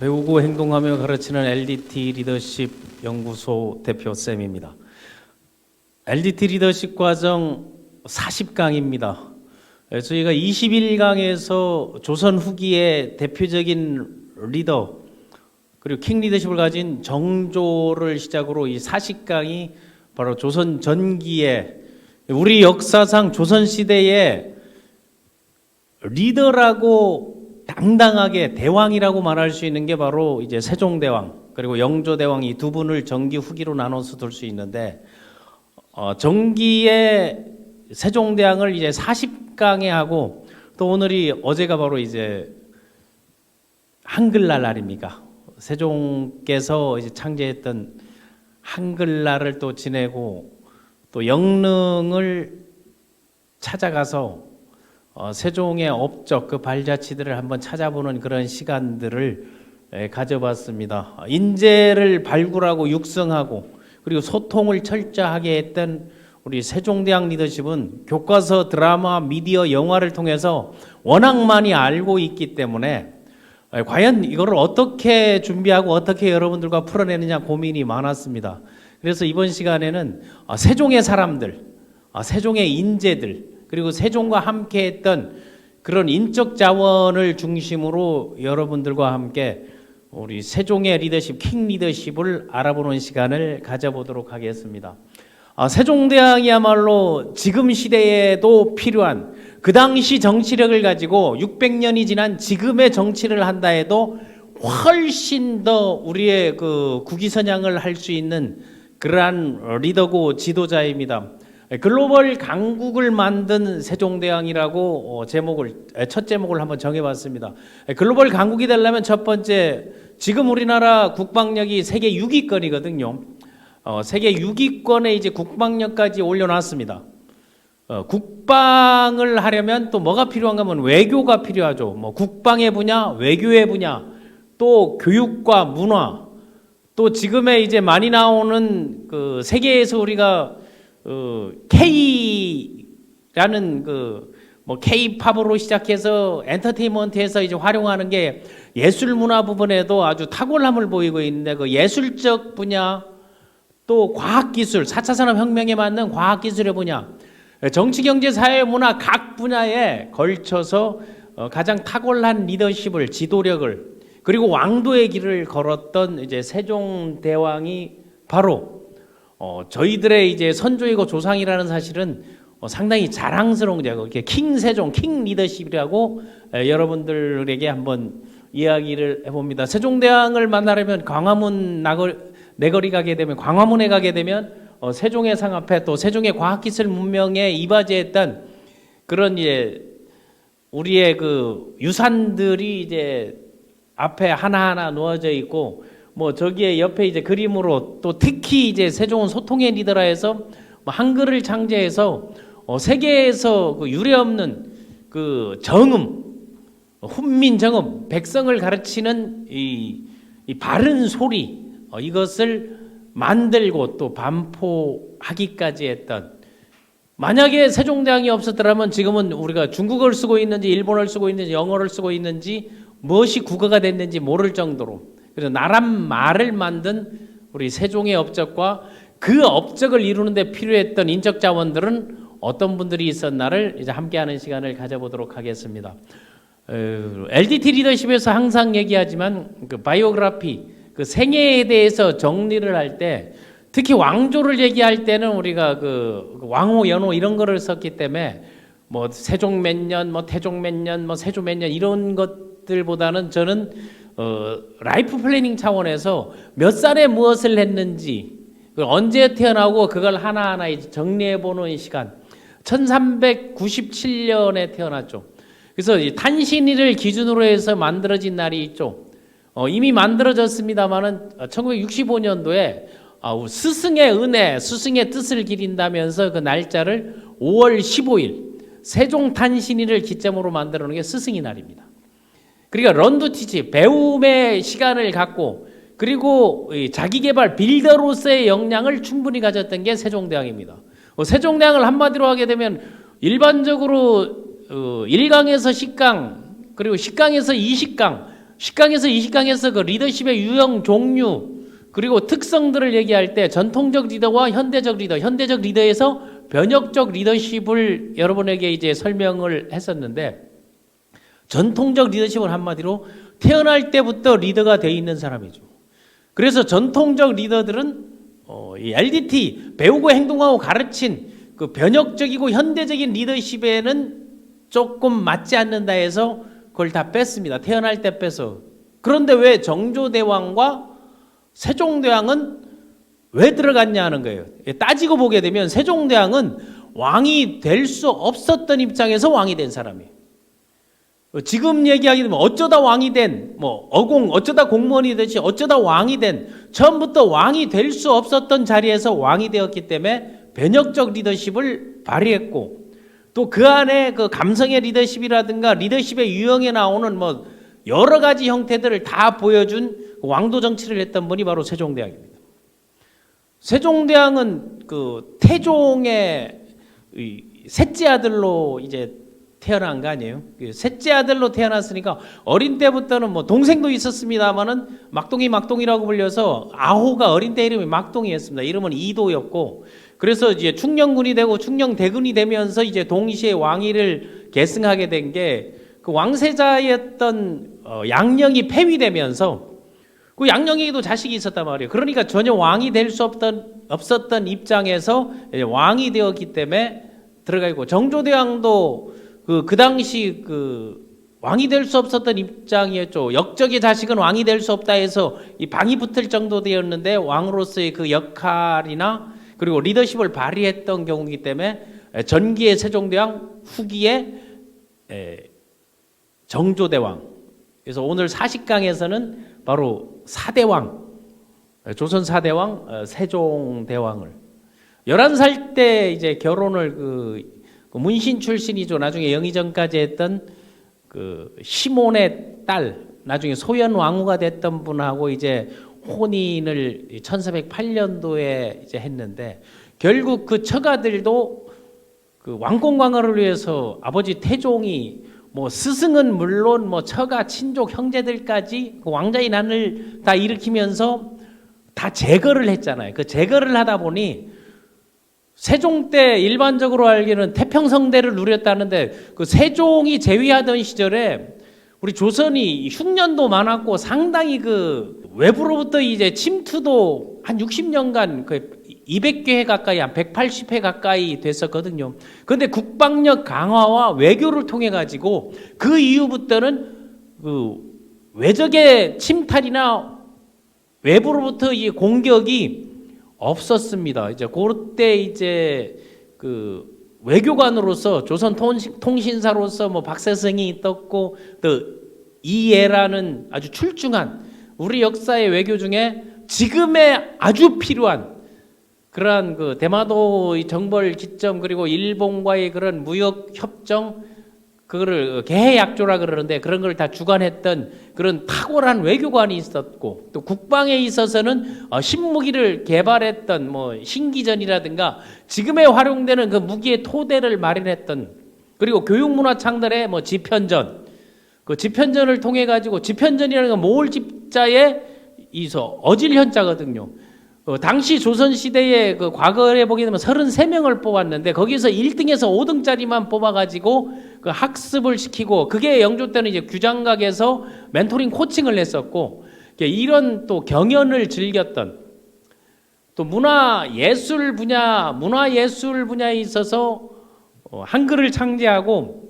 배우고 행동하며 가르치는 LDT 리더십 연구소 대표 쌤입니다. LDT 리더십 과정 40강입니다. 저희가 21강에서 조선 후기의 대표적인 리더 그리고 킹 리더십을 가진 정조를 시작으로 이 40강이 바로 조선 전기의 우리 역사상 조선 시대의 리더라고 당당하게 대왕이라고 말할 수 있는 게 바로 이제 세종대왕 그리고 영조대왕 이 두 분을 정기 후기로 나눠서 둘 수 있는데 정기의 세종대왕을 이제 40강에 하고 또 오늘이 어제가 바로 이제 한글날 날입니까? 세종께서 이제 창제했던 한글날을 또 지내고 또 영릉을 찾아가서 세종의 업적 그 발자취들을 한번 찾아보는 그런 시간들을 가져봤습니다. 인재를 발굴하고 육성하고 그리고 소통을 철저하게 했던 우리 세종대왕 리더십은 교과서, 드라마, 미디어, 영화를 통해서 워낙 많이 알고 있기 때문에 과연 이거를 어떻게 준비하고 어떻게 여러분들과 풀어내느냐 고민이 많았습니다. 그래서 이번 시간에는 세종의 사람들, 세종의 인재들 그리고 세종과 함께 했던 그런 인적 자원을 중심으로 여러분들과 함께 우리 세종의 리더십, 킹 리더십을 알아보는 시간을 가져보도록 하겠습니다. 세종대왕이야말로 지금 시대에도 필요한 그 당시 정치력을 가지고 600년이 지난 지금의 정치를 한다 해도 훨씬 더 우리의 그 국위선양을 할 수 있는 그러한 리더고 지도자입니다. 글로벌 강국을 만든 세종대왕이라고 첫 제목을 한번 정해봤습니다. 글로벌 강국이 되려면 첫 번째, 지금 우리나라 국방력이 세계 6위권이거든요. 세계 6위권에 이제 국방력까지 올려놨습니다. 국방을 하려면 또 뭐가 필요한가 하면 외교가 필요하죠. 뭐 국방의 분야, 외교의 분야, 또 교육과 문화, 또 지금에 이제 많이 나오는 그 세계에서 우리가 K라는 뭐 K-팝으로 시작해서 엔터테인먼트에서 이제 활용하는 게 예술 문화 부분에도 아주 탁월함을 보이고 있는데 그 예술적 분야 또 과학기술, 4차 산업혁명에 맞는 과학기술의 분야, 정치, 경제, 사회, 문화 각 분야에 걸쳐서 가장 탁월한 리더십을, 지도력을 그리고 왕도의 길을 걸었던 이제 세종대왕이 바로 저희들의 이제 선조이고 조상이라는 사실은 상당히 자랑스러운 거죠. 킹 세종, 킹 리더십이라고 여러분들에게 한번 이야기를 해봅니다. 세종대왕을 만나려면 광화문 내거리 가게 되면 광화문에 가게 되면 세종의 상 앞에 또 세종의 과학기술 문명에 이바지했던 그런 이제 우리의 그 유산들이 이제 앞에 하나하나 놓아져 있고 뭐 저기에 옆에 이제 그림으로 또 특히 이제 세종은 소통의 리더라 해서 뭐 한글을 창제해서 세계에서 그 유례없는 그 정음, 훈민 정음, 백성을 가르치는 이 바른 소리 이것을 만들고 또 반포하기까지 했던, 만약에 세종대왕이 없었더라면 지금은 우리가 중국어를 쓰고 있는지 일본어를 쓰고 있는지 영어를 쓰고 있는지 무엇이 국어가 됐는지 모를 정도로 그래서 나란 말을 만든 우리 세종의 업적과 그 업적을 이루는 데 필요했던 인적 자원들은 어떤 분들이 있었나를 이제 함께하는 시간을 가져보도록 하겠습니다. LDT 리더십에서 항상 얘기하지만 그 바이오그래피, 그 생애에 대해서 정리를 할 때 특히 왕조를 얘기할 때는 우리가 그 왕호, 연호 이런 거를 썼기 때문에 뭐 세종 몇 년, 뭐 태종 몇 년, 뭐 세조 몇 년 이런 것들보다는 저는 라이프 플래닝 차원에서 몇 살에 무엇을 했는지 언제 태어나고 그걸 하나하나 이제 정리해보는 시간. 1397년에 태어났죠. 그래서 탄신일을 기준으로 해서 만들어진 날이 있죠. 이미 만들어졌습니다만은 1965년도에 스승의 은혜, 스승의 뜻을 기린다면서 그 날짜를 5월 15일 세종 탄신일을 기점으로 만들어 놓은 게 스승의 날입니다. 그러니까 런두티치, 배움의 시간을 갖고 그리고 자기개발 빌더로서의 역량을 충분히 가졌던 게 세종대왕입니다. 세종대왕을 한마디로 하게 되면 일반적으로 1강에서 10강 그리고 10강에서 20강 10강에서 20강에서 그 리더십의 유형, 종류, 그리고 특성들을 얘기할 때 전통적 리더와 현대적 리더, 현대적 리더에서 변혁적 리더십을 여러분에게 이제 설명을 했었는데, 전통적 리더십은 한마디로 태어날 때부터 리더가 돼 있는 사람이죠. 그래서 전통적 리더들은 이 LDT, 배우고 행동하고 가르친 그 변혁적이고 현대적인 리더십에는 조금 맞지 않는다 해서 그걸 다 뺐습니다. 태어날 때 빼서. 그런데 왜 정조대왕과 세종대왕은 왜 들어갔냐 하는 거예요. 따지고 보게 되면 세종대왕은 왕이 될 수 없었던 입장에서 왕이 된 사람이에요. 지금 얘기하게 되면 어쩌다 왕이 된, 어쩌다 공무원이 되지, 어쩌다 왕이 된, 처음부터 왕이 될 수 없었던 자리에서 왕이 되었기 때문에 변혁적 리더십을 발휘했고, 또 그 안에 그 감성의 리더십이라든가 리더십의 유형에 나오는 여러 가지 형태들을 다 보여준 왕도 정치를 했던 분이 바로 세종대왕입니다. 세종대왕은 그 태종의 셋째 아들로 이제 태어난 거 아니에요? 셋째 아들로 태어났으니까 어린 때부터는 동생도 있었습니다만은 막동이라고 불려서 아호가 어린 때 이름이 막동이었습니다. 이름은 이도였고, 그래서 이제 충녕군이 되고 충녕대군이 되면서 이제 동시에 왕위를 계승하게 된 게 그 왕세자였던 양녕이 폐위되면서 그 양녕에게도 자식이 있었단 말이에요. 그러니까 전혀 왕이 될 수 없었던 입장에서 왕이 되었기 때문에 들어가 있고, 정조대왕도 그 당시 그 왕이 될 수 없었던 입장이었죠. 역적의 자식은 왕이 될 수 없다 해서 이 방이 붙을 정도 되었는데 왕으로서의 그 역할이나 그리고 리더십을 발휘했던 경우이기 때문에 전기의 세종대왕, 후기의 정조대왕. 그래서 오늘 40강에서는 바로 4대왕, 조선 4대왕 세종대왕을 11살 때 이제 결혼을 그 문신 출신이죠. 나중에 영의정까지 했던 그 시몬의 딸, 나중에 소현왕후가 됐던 분하고 이제 혼인을 1408년도에 이제 했는데, 결국 그 처가들도 그 왕공광어를 위해서 아버지 태종이 스승은 물론 처가, 친족, 형제들까지 그 왕자의 난을 다 일으키면서 다 제거를 했잖아요. 그 제거를 하다 보니 세종 때 일반적으로 알기는 태평성대를 누렸다는데, 그 세종이 재위하던 시절에 우리 조선이 흉년도 많았고 상당히 그 외부로부터 이제 침투도 한 60년간 그 200개 가까이, 한 180회 가까이 됐었거든요. 그런데 국방력 강화와 외교를 통해 가지고 그 이후부터는 그 외적의 침탈이나 외부로부터 이 공격이 없었습니다. 이제 그때 이제 그 외교관으로서 조선 통신사로서 박세성이 떴고, 또 이예라는 아주 출중한 우리 역사의 외교 중에 지금에 아주 필요한 그러한 그 대마도 정벌 기점, 그리고 일본과의 그런 무역 협정, 그거를 개해약조라 그러는데 그런 걸 다 주관했던 그런 탁월한 외교관이 있었고, 또 국방에 있어서는 신무기를 개발했던 신기전이라든가 지금에 활용되는 그 무기의 토대를 마련했던, 그리고 교육문화 창달의 지편전, 그 지편전을 통해 가지고, 지편전이라는 건 모을 집자의 어질현자거든요. 당시 조선시대에 그 과거에 보게 되면 33명을 뽑았는데 거기서 1등에서 5등짜리만 뽑아가지고 그 학습을 시키고, 그게 영조 때는 이제 규장각에서 멘토링 코칭을 했었고, 이런 또 경연을 즐겼던, 또 문화예술 분야에 있어서 한글을 창제하고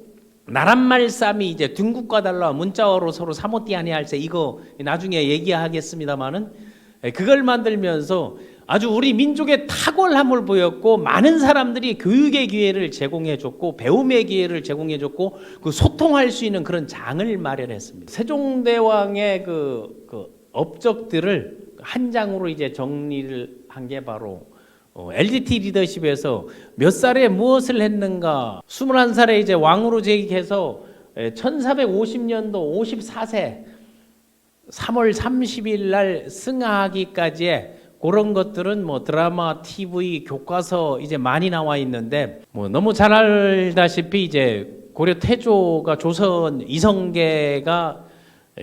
나란말 쌈이 이제 중국과 달라 문자어로 서로 사모띠 아니할세, 이거 나중에 얘기하겠습니다만은 그걸 만들면서 아주 우리 민족의 탁월함을 보였고, 많은 사람들이 교육의 기회를 제공해줬고 배움의 기회를 제공해줬고 그 소통할 수 있는 그런 장을 마련했습니다. 세종대왕의 그 업적들을 한 장으로 이제 정리를 한 게 바로 LDT 리더십에서 몇 살에 무엇을 했는가. 21살에 이제 왕으로 재직해서 1450년도 54세 3월 30일 날 승하하기까지의 그런 것들은 드라마, TV, 교과서 이제 많이 나와 있는데, 너무 잘 알다시피 이제 고려 태조가 조선 이성계가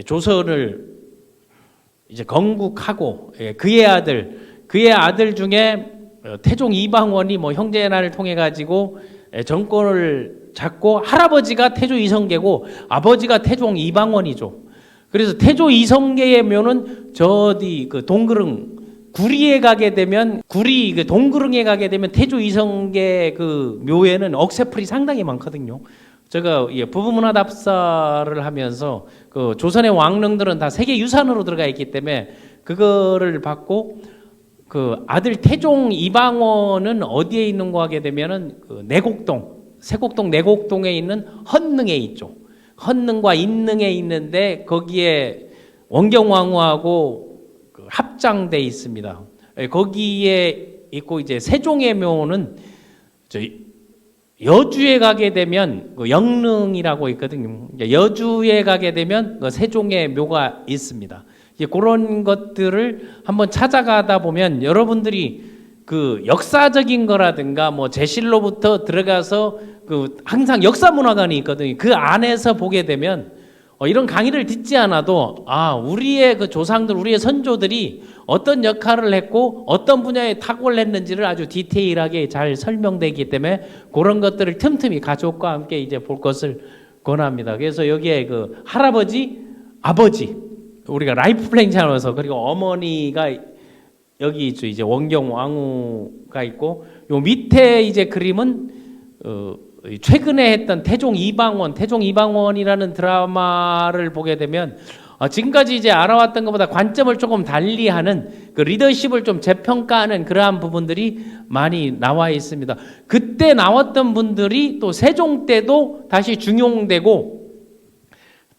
조선을 이제 건국하고 그의 아들 중에 태종 이방원이 뭐 형제난을 통해 가지고 정권을 잡고 할아버지가 태조 이성계고 아버지가 태종 이방원이죠. 그래서 태조 이성계의 묘는 저디 그 동그릉 구리에 가게 되면 구리 그 동그릉에 가게 되면 태조 이성계 그 묘에는 억새풀이 상당히 많거든요. 제가 부부문화답사를 하면서 그 조선의 왕릉들은 다 세계 유산으로 들어가 있기 때문에 그거를 받고 그 아들 태종 이방원은 어디에 있는 거 하게 되면은 그 내곡동 세곡동 내곡동에 있는 헌능에 있죠. 헌능과 인능에 있는데 거기에 원경왕후하고 그 합장돼 있습니다. 거기에 있고 이제 세종의 묘는 여주에 가게 되면 그 영릉이라고 있거든요. 여주에 가게 되면 그 세종의 묘가 있습니다. 그런 것들을 한번 찾아가다 보면 여러분들이 그 역사적인 거라든가 뭐 제실로부터 들어가서 그 항상 역사문화관이 있거든요. 그 안에서 보게 되면 이런 강의를 듣지 않아도 우리의 그 조상들, 우리의 선조들이 어떤 역할을 했고 어떤 분야에 탁월했는지를 아주 디테일하게 잘 설명되기 때문에 그런 것들을 틈틈이 가족과 함께 이제 볼 것을 권합니다. 그래서 여기에 그 할아버지, 아버지, 우리가 라이프 플랜 채널에서 그리고 어머니가 여기 있죠. 이제 원경 왕후가 있고 요 밑에 이제 그림은 최근에 했던 태종 이방원이라는 드라마를 보게 되면 지금까지 이제 알아왔던 것보다 관점을 조금 달리하는 그 리더십을 좀 재평가하는 그러한 부분들이 많이 나와 있습니다. 그때 나왔던 분들이 또 세종 때도 다시 중용되고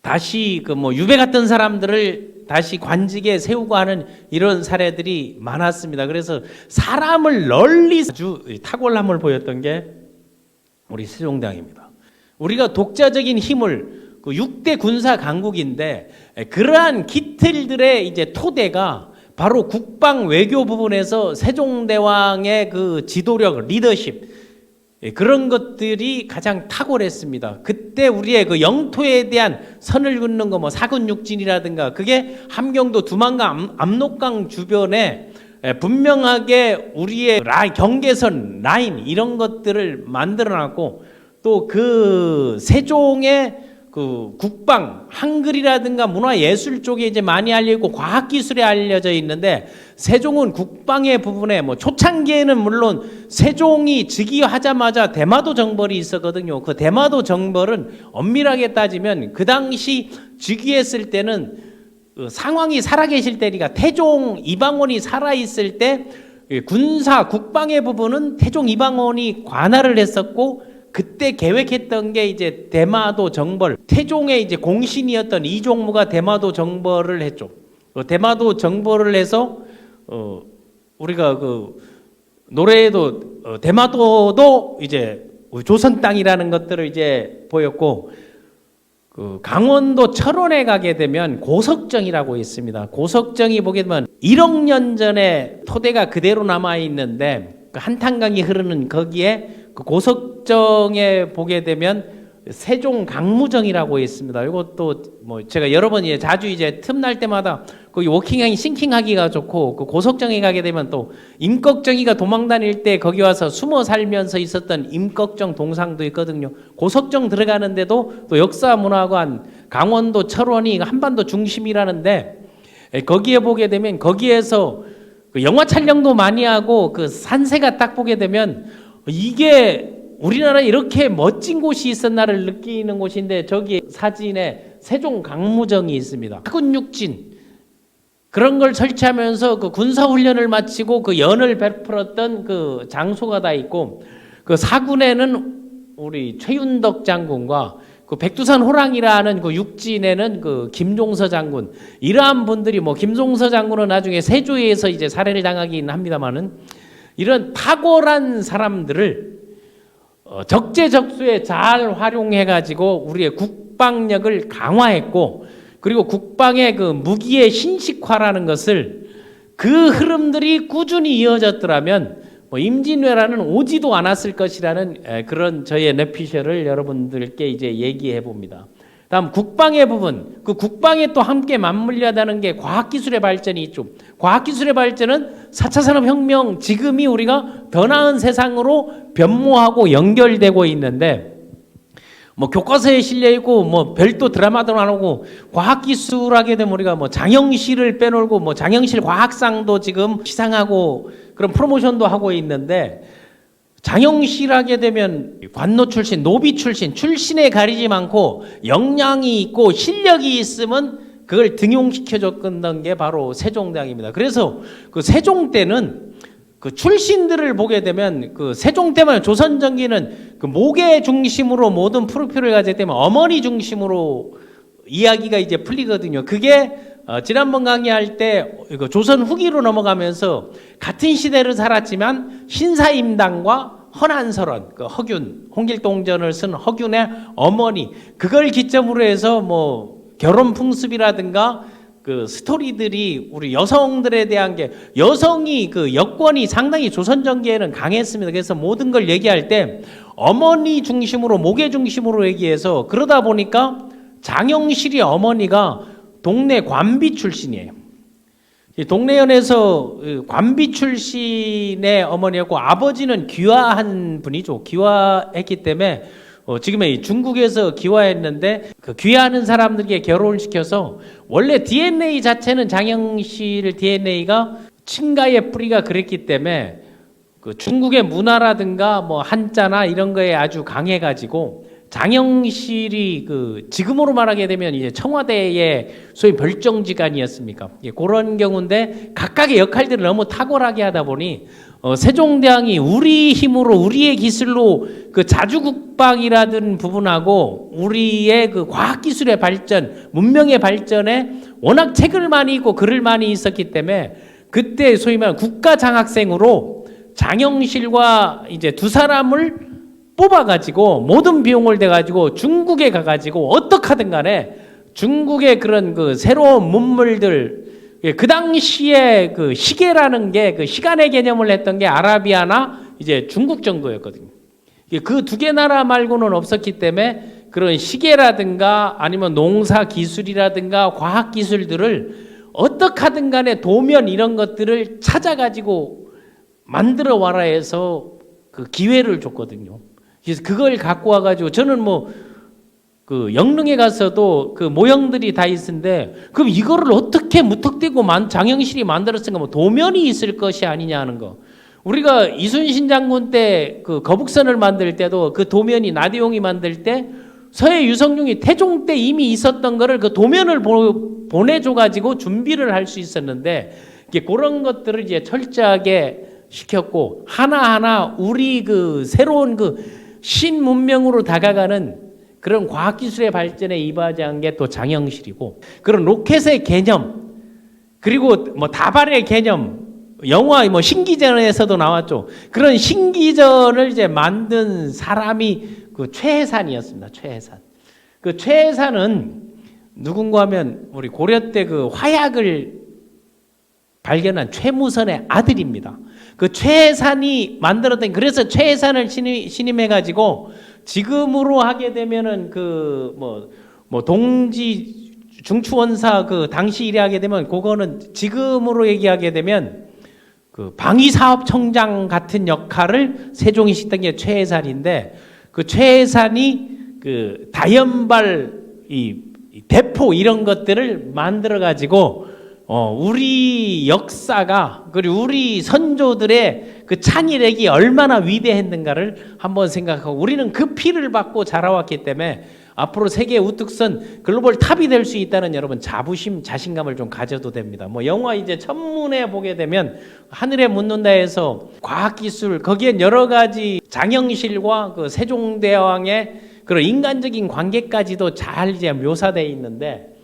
다시 그 뭐 유배 같은 사람들을 다시 관직에 세우고 하는 이런 사례들이 많았습니다. 그래서 사람을 널리 아주 탁월함을 보였던 게 우리 세종대왕입니다. 우리가 독자적인 힘을 그 6대 군사 강국인데 그러한 기틀들의 이제 토대가 바로 국방 외교 부분에서 세종대왕의 그 지도력, 리더십 그런 것들이 가장 탁월했습니다. 그때 우리의 그 영토에 대한 선을 긋는 거 뭐 사군육진이라든가 그게 함경도 두만강 압록강 주변에 분명하게 우리의 경계선 라인 이런 것들을 만들어놨고 또 그 세종의 그 국방 한글이라든가 문화예술 쪽에 이제 많이 알려있고 과학기술에 알려져 있는데 세종은 국방의 부분에 뭐 초창기에는 물론 세종이 즉위하자마자 대마도 정벌이 있었거든요. 그 대마도 정벌은 엄밀하게 따지면 그 당시 즉위했을 때는 상황이 살아계실 때니까 태종 이방원이 살아있을 때 군사 국방의 부분은 태종 이방원이 관할을 했었고 그때 계획했던 게 이제 대마도 정벌, 태종의 이제 공신이었던 이종무가 대마도 정벌을 했죠. 대마도 정벌을 해서 우리가 그 노래에도 대마도도 이제 조선 땅이라는 것들을 이제 보였고 그 강원도 철원에 가게 되면 고석정이라고 있습니다. 고석정이 보게 되면 1억 년 전에 토대가 그대로 남아 있는데 그 한탄강이 흐르는 거기에 그 고석정에 보게 되면 세종 강무정이라고 있습니다. 이것도 뭐 제가 여러 번 자주 이제 틈날 때마다 거기 워킹하기 싱킹하기가 좋고 그 고석정에 가게 되면 또 임꺽정이가 도망 다닐 때 거기 와서 숨어 살면서 있었던 임꺽정 동상도 있거든요. 고석정 들어가는데도 또 역사문화관 강원도 철원이 한반도 중심이라는데 거기에 보게 되면 거기에서 그 영화 촬영도 많이 하고 그 산세가 딱 보게 되면 이게 우리나라에 이렇게 멋진 곳이 있었나를 느끼는 곳인데 저기 사진에 세종 강무정이 있습니다. 사군육진 그런 걸 설치하면서 그 군사훈련을 마치고 그 연을 베풀었던 그 장소가 다 있고 그 사군에는 우리 최윤덕 장군과 그 백두산 호랑이라는 그 육진에는 그 김종서 장군 이러한 분들이 뭐 김종서 장군은 나중에 세조에서 이제 살해를 당하긴 합니다만은 이런 탁월한 사람들을 적재적소에 잘 활용해 가지고 우리의 국방력을 강화했고 그리고 국방의 그 무기의 신식화라는 것을 그 흐름들이 꾸준히 이어졌더라면 뭐 임진왜란은 오지도 않았을 것이라는 그런 저의 내피셜을 여러분들께 이제 얘기해 봅니다. 다음 국방의 부분, 그 국방에 또 함께 맞물려야 되는 게 과학기술의 발전이 있죠. 과학기술의 발전은 4차 산업혁명, 지금이 우리가 더 나은 세상으로 변모하고 연결되고 있는데, 뭐 교과서에 실려 있고 뭐 별도 드라마도 나오고, 과학기술 하게 되면 우리가 뭐 장영실을 빼놓고 뭐 장영실 과학상도 지금 시상하고 그런 프로모션도 하고 있는데, 장영실 하게 되면 관노 출신, 노비 출신, 출신에 가리지 않고 역량이 있고 실력이 있으면 그걸 등용시켜줬던 게 바로 세종대왕입니다. 그래서 그 세종 때는 그 출신들을 보게 되면, 그 세종 때만 조선전기는 그 모계 중심으로 모든 프로필을 가지기 때문에 어머니 중심으로 이야기가 이제 풀리거든요. 그게 지난번 강의할 때 조선 후기로 넘어가면서 같은 시대를 살았지만 신사임당과 헌안설원, 그 허균, 홍길동전을 쓴 허균의 어머니, 그걸 기점으로 해서 뭐 결혼 풍습이라든가 그 스토리들이 우리 여성들에 대한 게, 여성이 그 여권이 상당히 조선전기에는 강했습니다. 그래서 모든 걸 얘기할 때 어머니 중심으로, 모계 중심으로 얘기해서, 그러다 보니까 장영실이 어머니가 동네 관비 출신이에요. 동래연에서 관비 출신의 어머니였고, 아버지는 귀화한 분이죠. 귀화했기 때문에 지금의 중국에서 귀화했는데, 그 귀화하는 사람들에게 결혼을 시켜서, 원래 DNA 자체는 장영실 DNA가 친가의 뿌리가 그랬기 때문에 그 중국의 문화라든가 뭐 한자나 이런 거에 아주 강해가지고, 장영실이 그 지금으로 말하게 되면 이제 청와대의 소위 별정지간이었습니까? 그런 경우인데, 각각의 역할들을 너무 탁월하게 하다 보니 세종대왕이 우리 힘으로, 우리의 기술로 그 자주국방이라든 부분하고 우리의 그 과학기술의 발전, 문명의 발전에 워낙 책을 많이 읽고 글을 많이 있었기 때문에, 그때 소위 말하는 국가장학생으로 장영실과 이제 두 사람을 뽑아가지고 모든 비용을 대가지고 중국에 가가지고 어떻게든 간에 중국의 그런 그 새로운 문물들, 그 당시에 그 시계라는 게, 그 시간의 개념을 했던 게 아라비아나 이제 중국 정도였거든요. 그 두 개 나라 말고는 없었기 때문에 그런 시계라든가 아니면 농사 기술이라든가 과학 기술들을 어떻게든 간에 도면 이런 것들을 찾아가지고 만들어 와라 해서 그 기회를 줬거든요. 그래서 그걸 갖고 와가지고, 저는 뭐 그 영릉에 가서도 그 모형들이 다 있는데, 그럼 이거를 어떻게 무턱대고 장영실이 만들었을까? 뭐 도면이 있을 것이 아니냐 하는 거. 우리가 이순신 장군 때 그 거북선을 만들 때도 그 도면이, 나대용이 만들 때 서해 유성룡이 태종 때 이미 있었던 거를 그 도면을 보내줘가지고 준비를 할 수 있었는데, 그런 것들을 이제 철저하게 시켰고, 하나하나 우리 그 새로운 그 신문명으로 다가가는 그런 과학기술의 발전에 이바지한 게 또 장영실이고, 그런 로켓의 개념, 그리고 뭐 다발의 개념, 영화 뭐 신기전에서도 나왔죠. 그런 신기전을 이제 만든 사람이 그 최해산이었습니다. 최해산. 그 최해산은 누군가 하면 우리 고려 때 그 화약을 발견한 최무선의 아들입니다. 그 최해산이 만들었던, 그래서 최해산을 신임해가지고 지금으로 하게 되면은 그 뭐 동지 중추원사 그 당시 일에 하게 되면, 그거는 지금으로 얘기하게 되면 그 방위사업청장 같은 역할을 세종이 씻던 게 최해산인데, 그 최해산이 그 다연발 이 대포 이런 것들을 만들어 가지고 우리 역사가, 그리고 우리 선조들의 그 창의력이 얼마나 위대했는가를 한번 생각하고, 우리는 그 피를 받고 자라왔기 때문에 앞으로 세계 우뚝선 글로벌 탑이 될 수 있다는 여러분 자부심, 자신감을 좀 가져도 됩니다. 뭐 영화 이제 천문에 보게 되면 하늘에 묻는다해서 과학기술, 거기엔 여러 가지 장영실과 그 세종대왕의 그런 인간적인 관계까지도 잘 이제 묘사되어 있는데,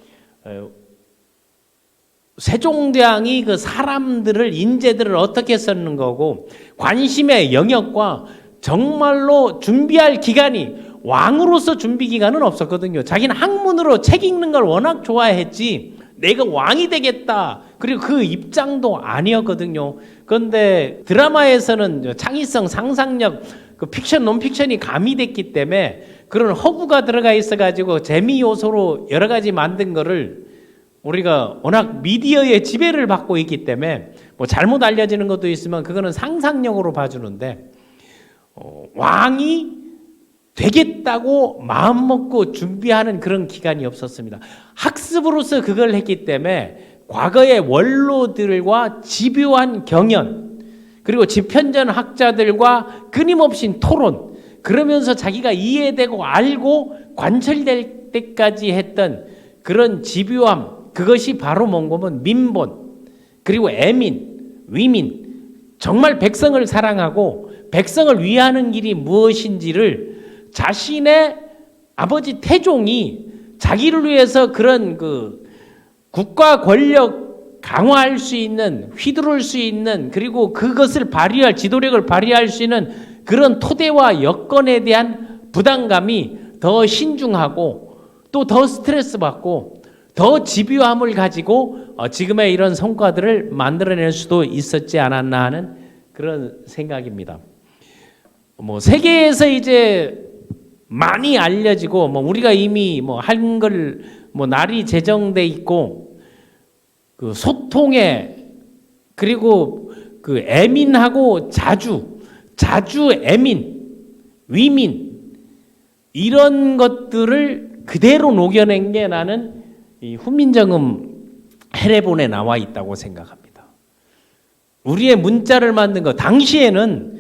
세종대왕이 그 사람들을, 인재들을 어떻게 썼는 거고, 관심의 영역과 정말로 준비할 기간이, 왕으로서 준비 기간은 없었거든요. 자기는 학문으로 책 읽는 걸 워낙 좋아했지 내가 왕이 되겠다, 그리고 그 입장도 아니었거든요. 그런데 드라마에서는 창의성, 상상력, 그 픽션, 논픽션이 가미됐기 때문에 그런 허구가 들어가 있어가지고 재미 요소로 여러 가지 만든 거를 우리가 워낙 미디어의 지배를 받고 있기 때문에 뭐 잘못 알려지는 것도 있으면 그거는 상상력으로 봐주는데 왕이 되겠다고 마음먹고 준비하는 그런 기간이 없었습니다. 학습으로서 그걸 했기 때문에 과거의 원로들과 집요한 경연 그리고 집현전 학자들과 끊임없이 토론 그러면서 자기가 이해되고 알고 관철될 때까지 했던 그런 집요함 그것이 바로 뭔가면 민본 그리고 애민, 위민 정말 백성을 사랑하고 백성을 위하는 길이 무엇인지를 자신의 아버지 태종이 자기를 위해서 그런 그 국가 권력 강화할 수 있는 휘두를 수 있는 그리고 그것을 발휘할 지도력을 발휘할 수 있는 그런 토대와 여건에 대한 부담감이 더 신중하고 또 더 스트레스 받고 더 집요함을 가지고 지금의 이런 성과들을 만들어낼 수도 있었지 않았나 하는 그런 생각입니다. 뭐 세계에서 이제 많이 알려지고 뭐 우리가 이미 뭐 한글 뭐 날이 제정돼 있고 그 소통에 그리고 그 애민하고 자주 애민 위민 이런 것들을 그대로 녹여낸 게 나는 이 훈민정음 해례본에 나와 있다고 생각합니다. 우리의 문자를 만든 거 당시에는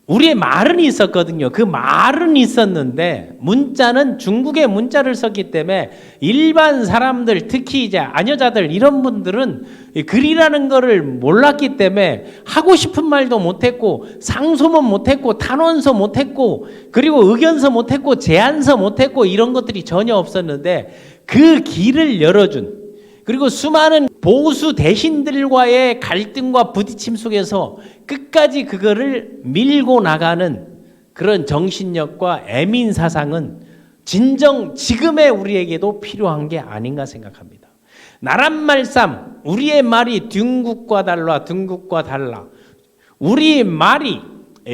우리의 말은 있었거든요. 그 말은 있었는데 문자는 중국의 문자를 썼기 때문에 일반 사람들 특히 이제 아녀자들 이런 분들은 글이라는 거를 몰랐기 때문에 하고 싶은 말도 못했고 상소문 못했고 탄원서 못했고 그리고 의견서 못했고 제안서 못했고 이런 것들이 전혀 없었는데 그 길을 열어준 그리고 수많은 보수 대신들과의 갈등과 부딪힘 속에서 끝까지 그거를 밀고 나가는 그런 정신력과 애민 사상은 진정 지금의 우리에게도 필요한 게 아닌가 생각합니다. 나란말싸움, 우리의 말이 중국과 달라. 우리 말이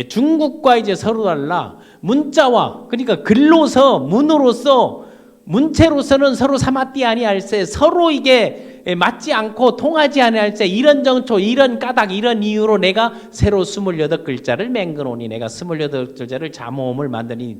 중국과 이제 서로 달라. 문자와 그러니까 글로서 문으로서 문체로서는 서로 사마띠 아니할세 서로 이게 맞지 않고 통하지 아니할세 이런 정초 이런 까닭 이런 이유로 내가 새로 28글자를 맹그노니 내가 28글자를 잠호음을 만드니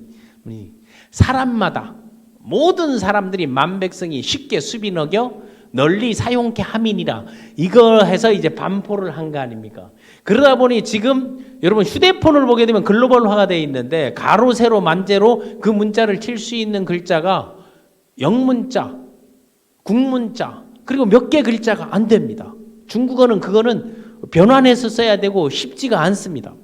사람마다 모든 사람들이 만백성이 쉽게 수빈 어겨 널리 사용케 함이니라 이거 해서 이제 반포를 한 거 아닙니까? 그러다 보니 지금 여러분 휴대폰을 보게 되면 글로벌화가 되어 있는데 가로 세로 만재로 그 문자를 칠 수 있는 글자가 영문자, 국문자 그리고 몇 개 글자가 안 됩니다. 중국어는 그거는 변환해서 써야 되고 쉽지가 않습니다.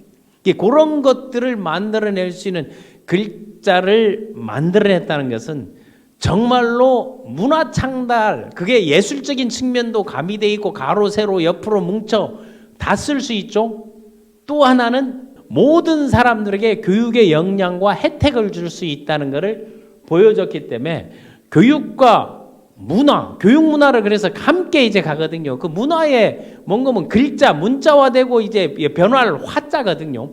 그런 것들을 만들어낼 수 있는 글자를 만들어냈다는 것은 정말로 문화 창달 그게 예술적인 측면도 가미되어 있고 가로 세로 옆으로 뭉쳐 다 쓸 수 있죠. 또 하나는 모든 사람들에게 교육의 역량과 혜택을 줄 수 있다는 것을 보여줬기 때문에 교육과 문화, 교육 문화를 그래서 함께 이제 가거든요. 그 문화에 뭔가면 글자, 문자화되고 이제 변화를 화자거든요.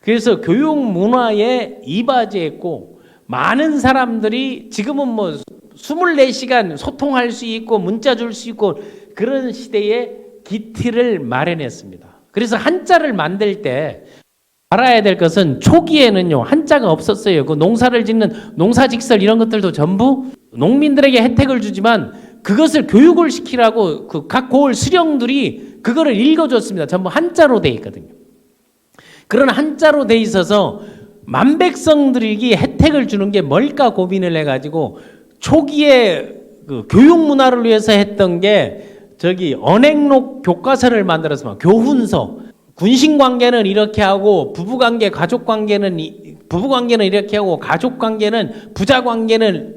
그래서 교육 문화에 이바지했고 많은 사람들이 지금은 뭐 24시간 소통할 수 있고 문자 줄 수 있고 그런 시대에 기틀을 마련했습니다. 그래서 한자를 만들 때 알아야 될 것은 초기에는요 한자가 없었어요. 그 농사를 짓는 농사직설 이런 것들도 전부 농민들에게 혜택을 주지만 그것을 교육을 시키라고 그 각 고을 수령들이 그거를 읽어줬습니다. 전부 한자로 돼 있거든요. 그런 한자로 돼 있어서 만백성들에게 혜택을 주는 게 뭘까 고민을 해가지고 초기에 그 교육 문화를 위해서 했던 게 저기 언행록 교과서를 만들어서 교훈서. 군신관계는 이렇게 하고 부부관계, 가족관계는 이렇게 하고 가족관계는 부자관계는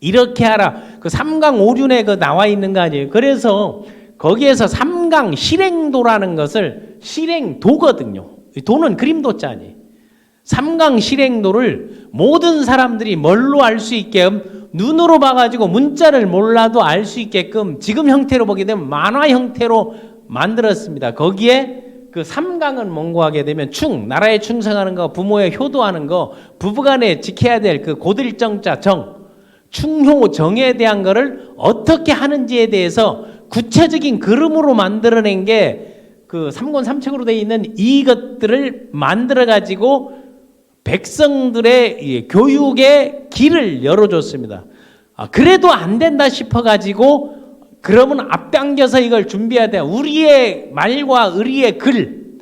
이렇게 하라. 그 삼강오륜에 그 나와 있는 거 아니에요. 그래서 거기에서 삼강 실행도라는 것을 실행도거든요. 도는 그림도자 아니에요. 삼강 실행도를 모든 사람들이 뭘로 알 수 있게끔 눈으로 봐가지고 문자를 몰라도 알 수 있게끔 지금 형태로 보게 되면 만화 형태로 만들었습니다. 거기에 그 삼강은 뭔고 하게 되면 나라에 충성하는 거, 부모에 효도하는 거, 부부간에 지켜야 될 그 고들정자 충효 정에 대한 거를 어떻게 하는지에 대해서 구체적인 그림으로 만들어낸 게 그 삼권삼책으로 되어 있는 이것들을 만들어 가지고 백성들의 교육의 길을 열어줬습니다. 그래도 안 된다 싶어 가지고 그러면 앞당겨서 이걸 준비해야 돼. 우리의 말과 의리의 글.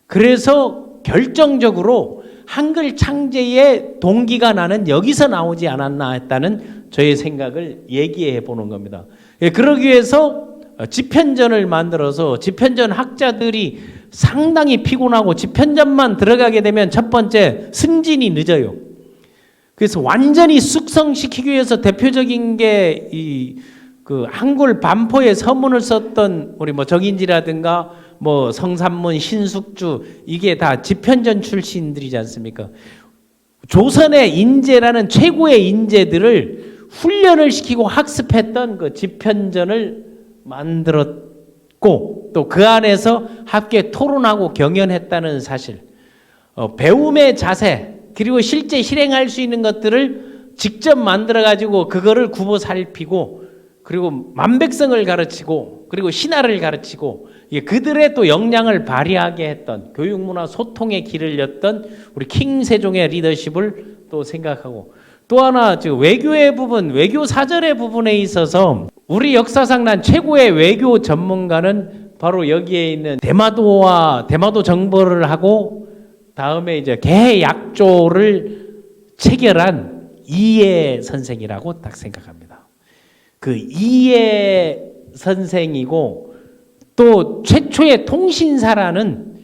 그래서 결정적으로 한글 창제의 동기가 나는 여기서 나오지 않았나 했다는 저의 생각을 얘기해 보는 겁니다. 그러기 위해서 집현전을 만들어서 집현전 학자들이 상당히 피곤하고 집현전만 들어가게 되면 첫 번째 승진이 늦어요. 그래서 완전히 숙성시키기 위해서 대표적인 게 그 한글 반포에 서문을 썼던 우리 뭐 정인지라든가 뭐 성산문, 신숙주 이게 다 집현전 출신들이지 않습니까? 조선의 인재라는 최고의 인재들을 훈련을 시키고 학습했던 그 집현전을 만들었고 또 그 안에서 함께 토론하고 경연했다는 사실, 배움의 자세 그리고 실제 실행할 수 있는 것들을 직접 만들어 가지고 그거를 굽어 살피고 그리고 만백성을 가르치고 그리고 신하를 가르치고 그들의 또 역량을 발휘하게 했던 교육문화 소통의 길을 였던 우리 킹 세종의 리더십을 또 생각하고, 또 하나 외교의 부분, 외교 사절의 부분에 있어서 우리 역사상 난 최고의 외교 전문가는 바로 여기에 있는 대마도 정벌을 하고 다음에 이제 개약조를 체결한 이해 선생이라고 딱 생각합니다. 그 이해 선생이고 또 최초의 통신사라는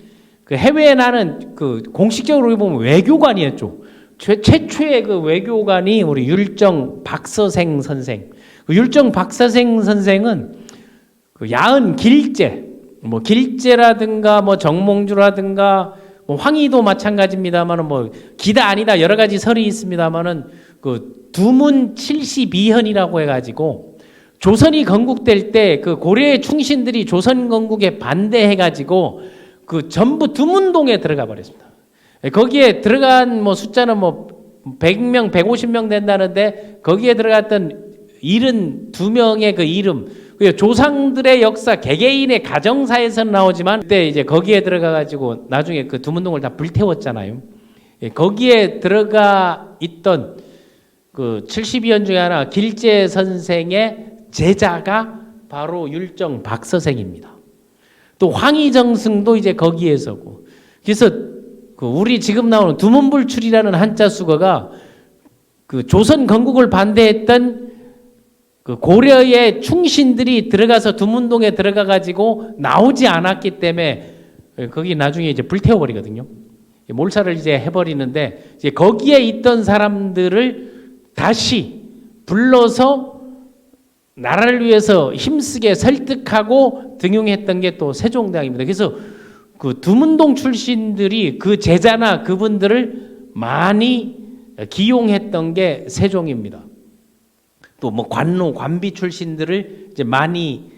그 해외에 나는 그 공식적으로 보면 외교관이었죠. 최초의 그 외교관이 우리 율정 박서생 선생. 그 율정 박서생 선생은 그 야은 길제, 뭐 길제라든가 뭐 정몽주라든가 뭐 황희도 마찬가지입니다만은 뭐 기다 아니다 여러 가지 설이 있습니다만은 그 두문 72현이라고 해가지고 조선이 건국될 때 그 고려의 충신들이 조선 건국에 반대해가지고 그 전부 두문동에 들어가 버렸습니다. 거기에 들어간 뭐 숫자는 뭐 100명, 150명 된다는데 거기에 들어갔던 72명의 그 이름, 조상들의 역사, 개개인의 가정사에서 나오지만 그때 이제 거기에 들어가 가지고 나중에 그 두문동을 다 불태웠잖아요. 거기에 들어가 있던 그 72연 중에 하나 길제 선생의 제자가 바로 율정 박서생입니다. 또 황희정승도 이제 거기에서고. 그래서 그 우리 지금 나오는 두문불출이라는 한자 수거가 그 조선 건국을 반대했던 그 고려의 충신들이 들어가서 두문동에 들어가 가지고 나오지 않았기 때문에 거기 나중에 이제 불태워 버리거든요. 몰살을 이제 해버리는데 이제 거기에 있던 사람들을 다시 불러서 나라를 위해서 힘쓰게 설득하고 등용했던 게 또 세종대왕입니다. 그래서 그 두문동 출신들이 그 제자나 그분들을 많이 기용했던 게 세종입니다. 또 뭐 관노, 관비 출신들을 이제 많이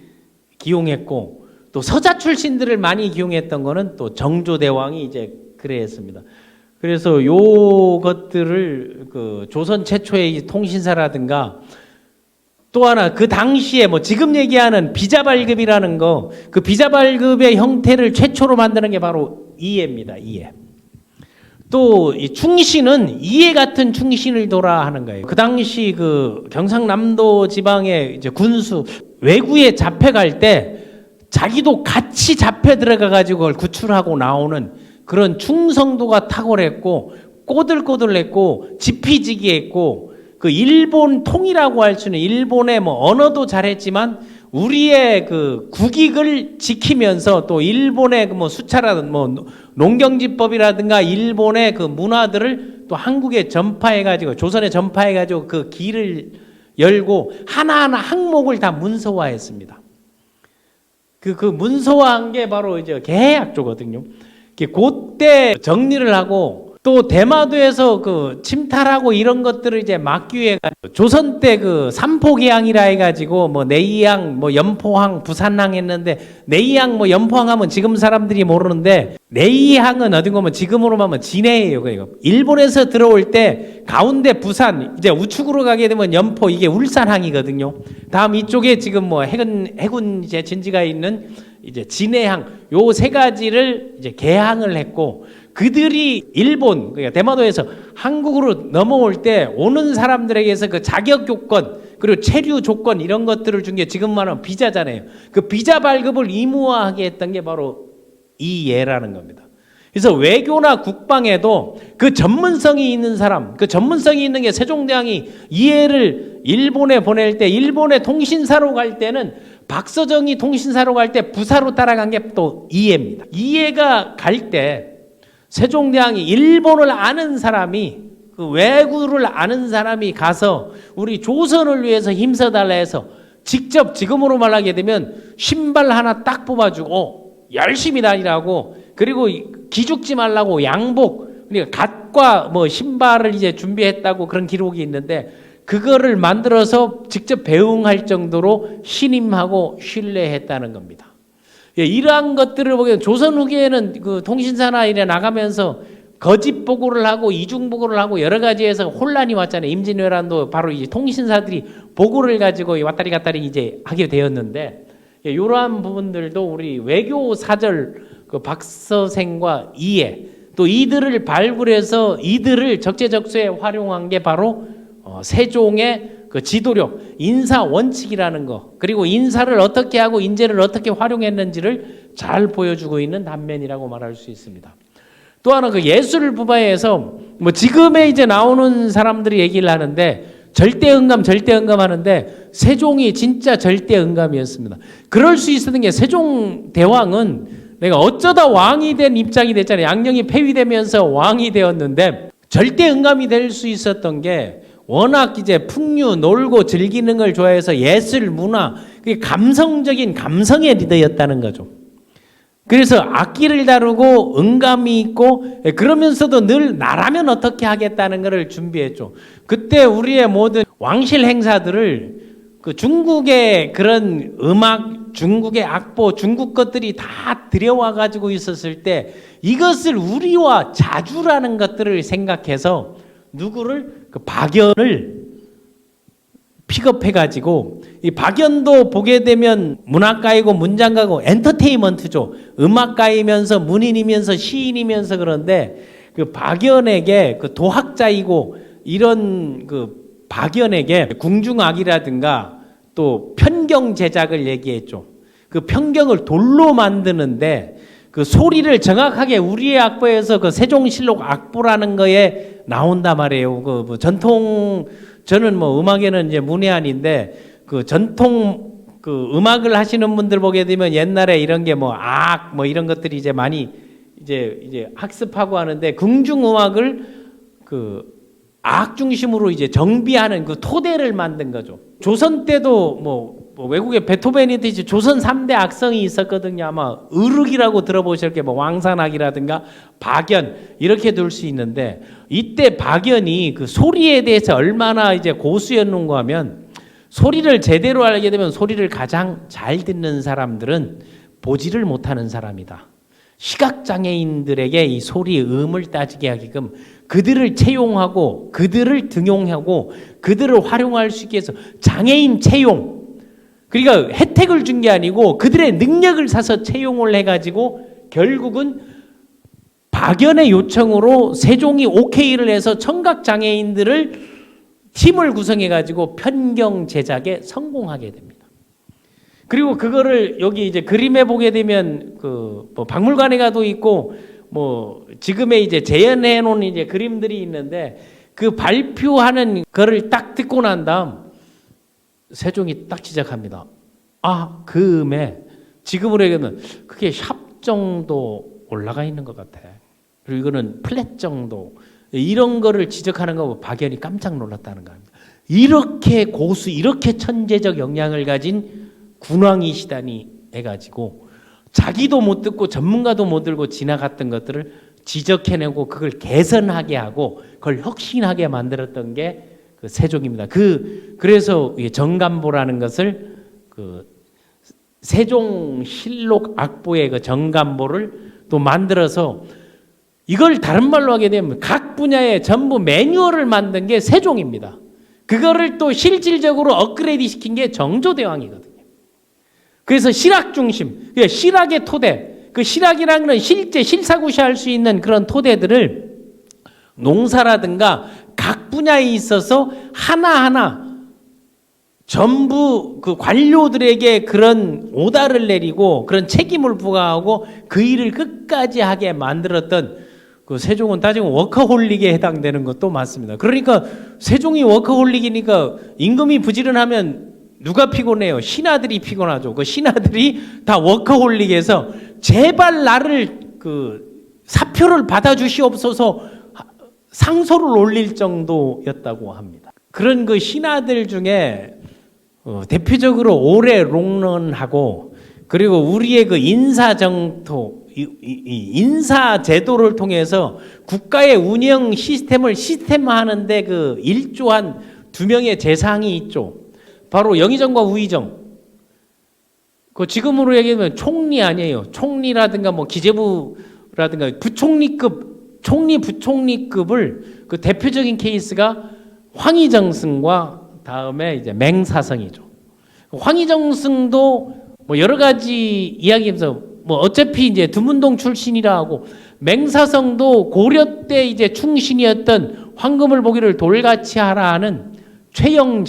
기용했고 또 서자 출신들을 많이 기용했던 거는 또 정조대왕이 이제 그래했습니다. 그래서 요것들을 그 조선 최초의 통신사라든가 또 하나 그 당시에 뭐 지금 얘기하는 비자발급이라는 거, 그 비자발급의 형태를 최초로 만드는 게 바로 이해입니다. 이해. 또 이 충신은 이해 같은 충신을 도라 하는 거예요. 그 당시 그 경상남도 지방의 이제 군수 외구에 잡혀갈 때 자기도 같이 잡혀 들어가 가지고 그걸 구출하고 나오는 그런 충성도가 탁월했고 꼬들꼬들했고 지피지기했고 그 일본 통이라고 할 수는 일본의 뭐 언어도 잘했지만 우리의 그 국익을 지키면서 또 일본의 그 뭐 수차라든 뭐 농경지법이라든가 일본의 그 문화들을 또 한국에 전파해가지고 조선에 전파해가지고 그 길을 열고 하나하나 항목을 다 문서화했습니다. 그 문서화한 게 바로 이제 개약조거든요. 그때 정리를 하고 또 대마도에서 그 침탈하고 이런 것들을 이제 막기 위해 조선 때 그 삼포개항이라 해가지고 뭐 내이항, 뭐 연포항, 부산항 했는데 내이항, 뭐 연포항 하면 지금 사람들이 모르는데 내이항은 어딘 거면 지금으로 하면 진해예요. 그거 일본에서 들어올 때 가운데 부산 이제 우측으로 가게 되면 연포 이게 울산항이거든요. 다음 이쪽에 지금 뭐 해군 이제 진지가 있는 이제 진해항 요 세 가지를 이제 개항을 했고. 그들이 일본, 그러니까 대마도에서 한국으로 넘어올 때 오는 사람들에게서 그 자격 요건, 그리고 체류 조건 이런 것들을 준 게 지금 말하면 비자잖아요. 그 비자 발급을 의무화하게 했던 게 바로 이 예라는 겁니다. 그래서 외교나 국방에도 그 전문성이 있는 사람, 그 전문성이 있는 게 세종대왕이 이해를 일본에 보낼 때, 일본에 통신사로 갈 때는 박서정이 통신사로 갈 때 부사로 따라간 게 또 이해입니다. 이해가 갈 때 세종대왕이 일본을 아는 사람이 그 외구를 아는 사람이 가서 우리 조선을 위해서 힘써달라 해서 직접 지금으로 말하게 되면 신발 하나 딱 뽑아주고 열심히 다니라고 그리고 기죽지 말라고 양복 그러니까 갓과 뭐 신발을 이제 준비했다고 그런 기록이 있는데 그거를 만들어서 직접 배웅할 정도로 신임하고 신뢰했다는 겁니다. 이러한 것들을 보면 조선 후기에는 그 통신사나 이래 나가면서 거짓 보고를 하고 이중 보고를 하고 여러 가지에서 혼란이 왔잖아요. 임진왜란도 바로 이 통신사들이 보고를 가지고 왔다리 갔다리 이제 하게 되었는데 이러한 부분들도 우리 외교 사절 그 박서생과 이해 또 이들을 발굴해서 이들을 적재적소에 활용한 게 바로 세종의 그 지도력, 인사 원칙이라는 거, 그리고 인사를 어떻게 하고 인재를 어떻게 활용했는지를 잘 보여주고 있는 단면이라고 말할 수 있습니다. 또 하나 그 예술 부바에서 뭐 지금에 이제 나오는 사람들이 얘기를 하는데 절대응감 하는데 세종이 진짜 절대응감이었습니다. 그럴 수 있었던 게 세종 대왕은 내가 어쩌다 왕이 된 입장이 됐잖아요. 양녕이 폐위되면서 왕이 되었는데 절대응감이 될 수 있었던 게 워낙 이제 풍류, 놀고 즐기는 걸 좋아해서 예술, 문화, 그게 감성적인 감성의 리더였다는 거죠. 그래서 악기를 다루고 응감이 있고 그러면서도 늘 나라면 어떻게 하겠다는 것을 준비했죠. 그때 우리의 모든 왕실 행사들을 그 중국의 그런 음악, 중국의 악보, 중국 것들이 다 들여와 가지고 있었을 때 이것을 우리와 자주라는 것들을 생각해서 누구를 그 박연을 픽업해가지고 이 박연도 보게 되면 문학가이고 문장가고 엔터테인먼트죠. 음악가이면서 문인이면서 시인이면서 그런데 그 박연에게 그 도학자이고 이런 그 박연에게 궁중악이라든가 또 편경 제작을 얘기했죠. 그 편경을 돌로 만드는데 그 소리를 정확하게 우리의 악보에서 그 세종실록 악보라는 거에 나온단 말이에요. 그 뭐 전통 저는 뭐 음악에는 이제 문외한인데 그 전통 그 음악을 하시는 분들 보게 되면 옛날에 이런 게 뭐 악 뭐 이런 것들이 이제 많이 이제 학습하고 하는데 궁중 음악을 그 악 중심으로 이제 정비하는 그 토대를 만든 거죠. 조선 때도 뭐 외국의 베토벤이듯이 조선 3대 악성이 있었거든요. 아마 의륵이라고 들어보셨게 뭐 왕산악이라든가 박연 이렇게 둘 수 있는데 이때 박연이 그 소리에 대해서 얼마나 이제 고수였는가 하면 소리를 제대로 알게 되면 소리를 가장 잘 듣는 사람들은 보지를 못하는 사람이다. 시각장애인들에게 이 소리의 음을 따지게 하게끔 그들을 채용하고 그들을 등용하고 그들을 활용할 수 있게 해서 장애인 채용 그러니까 혜택을 준 게 아니고 그들의 능력을 사서 채용을 해가지고 결국은 박연의 요청으로 세종이 오케이를 해서 청각장애인들을 팀을 구성해가지고 편경 제작에 성공하게 됩니다. 그리고 그거를 여기 이제 그림에 보게 되면 그 뭐 박물관에 가도 있고 뭐 지금의 이제 재현해 놓은 이제 그림들이 있는데 그 발표하는 거를 딱 듣고 난 다음 세종이 딱 지적합니다. 아, 그 음에 지금으로 얘기하면 그게 샵 정도 올라가 있는 것 같아. 그리고 이거는 플랫 정도 이런 거를 지적하는 거 박연이 깜짝 놀랐다는 겁니다. 이렇게 고수, 이렇게 천재적 역량을 가진 군왕이시다니 해가지고 자기도 못 듣고 전문가도 못 들고 지나갔던 것들을 지적해내고 그걸 개선하게 하고 그걸 혁신하게 만들었던 게 그 세종입니다. 그래서 정간보라는 것을 그 세종실록 악보의 그 정간보를 또 만들어서 이걸 다른 말로 하게 되면 각 분야에 전부 매뉴얼을 만든 게 세종입니다. 그거를 또 실질적으로 업그레이드 시킨 게 정조대왕이거든요. 그래서 실학 중심, 실학의 토대, 그 실학이라는 건 실제 실사구시할 수 있는 그런 토대들을 농사라든가 각 분야에 있어서 하나하나 전부 그 관료들에게 그런 오다를 내리고 그런 책임을 부과하고 그 일을 끝까지 하게 만들었던 그 세종은 따지면 워커홀릭에 해당되는 것도 맞습니다. 그러니까 세종이 워커홀릭이니까 임금이 부지런하면 누가 피곤해요? 신하들이 피곤하죠. 그 신하들이 다 워커홀릭에서 제발 나를 그 사표를 받아주시옵소서 상소를 올릴 정도였다고 합니다. 그런 그 신하들 중에 대표적으로 오래 롱런하고 그리고 우리의 그 인사정토, 인사 제도를 통해서 국가의 운영 시스템화하는데 그 일조한 두 명의 재상이 있죠. 바로 영의정과 우의정. 그 지금으로 얘기하면 총리 아니에요. 총리라든가 뭐 기재부라든가 부총리급, 총리 부총리급을 그 대표적인 케이스가 황희정승과 다음에 이제 맹사성이죠. 황희정승도 뭐 여러 가지 이야기하면서 뭐 어차피 이제 두문동 출신이라 하고 맹사성도 고려 때 이제 충신이었던 황금을 보기를 돌같이 하라 하는 최영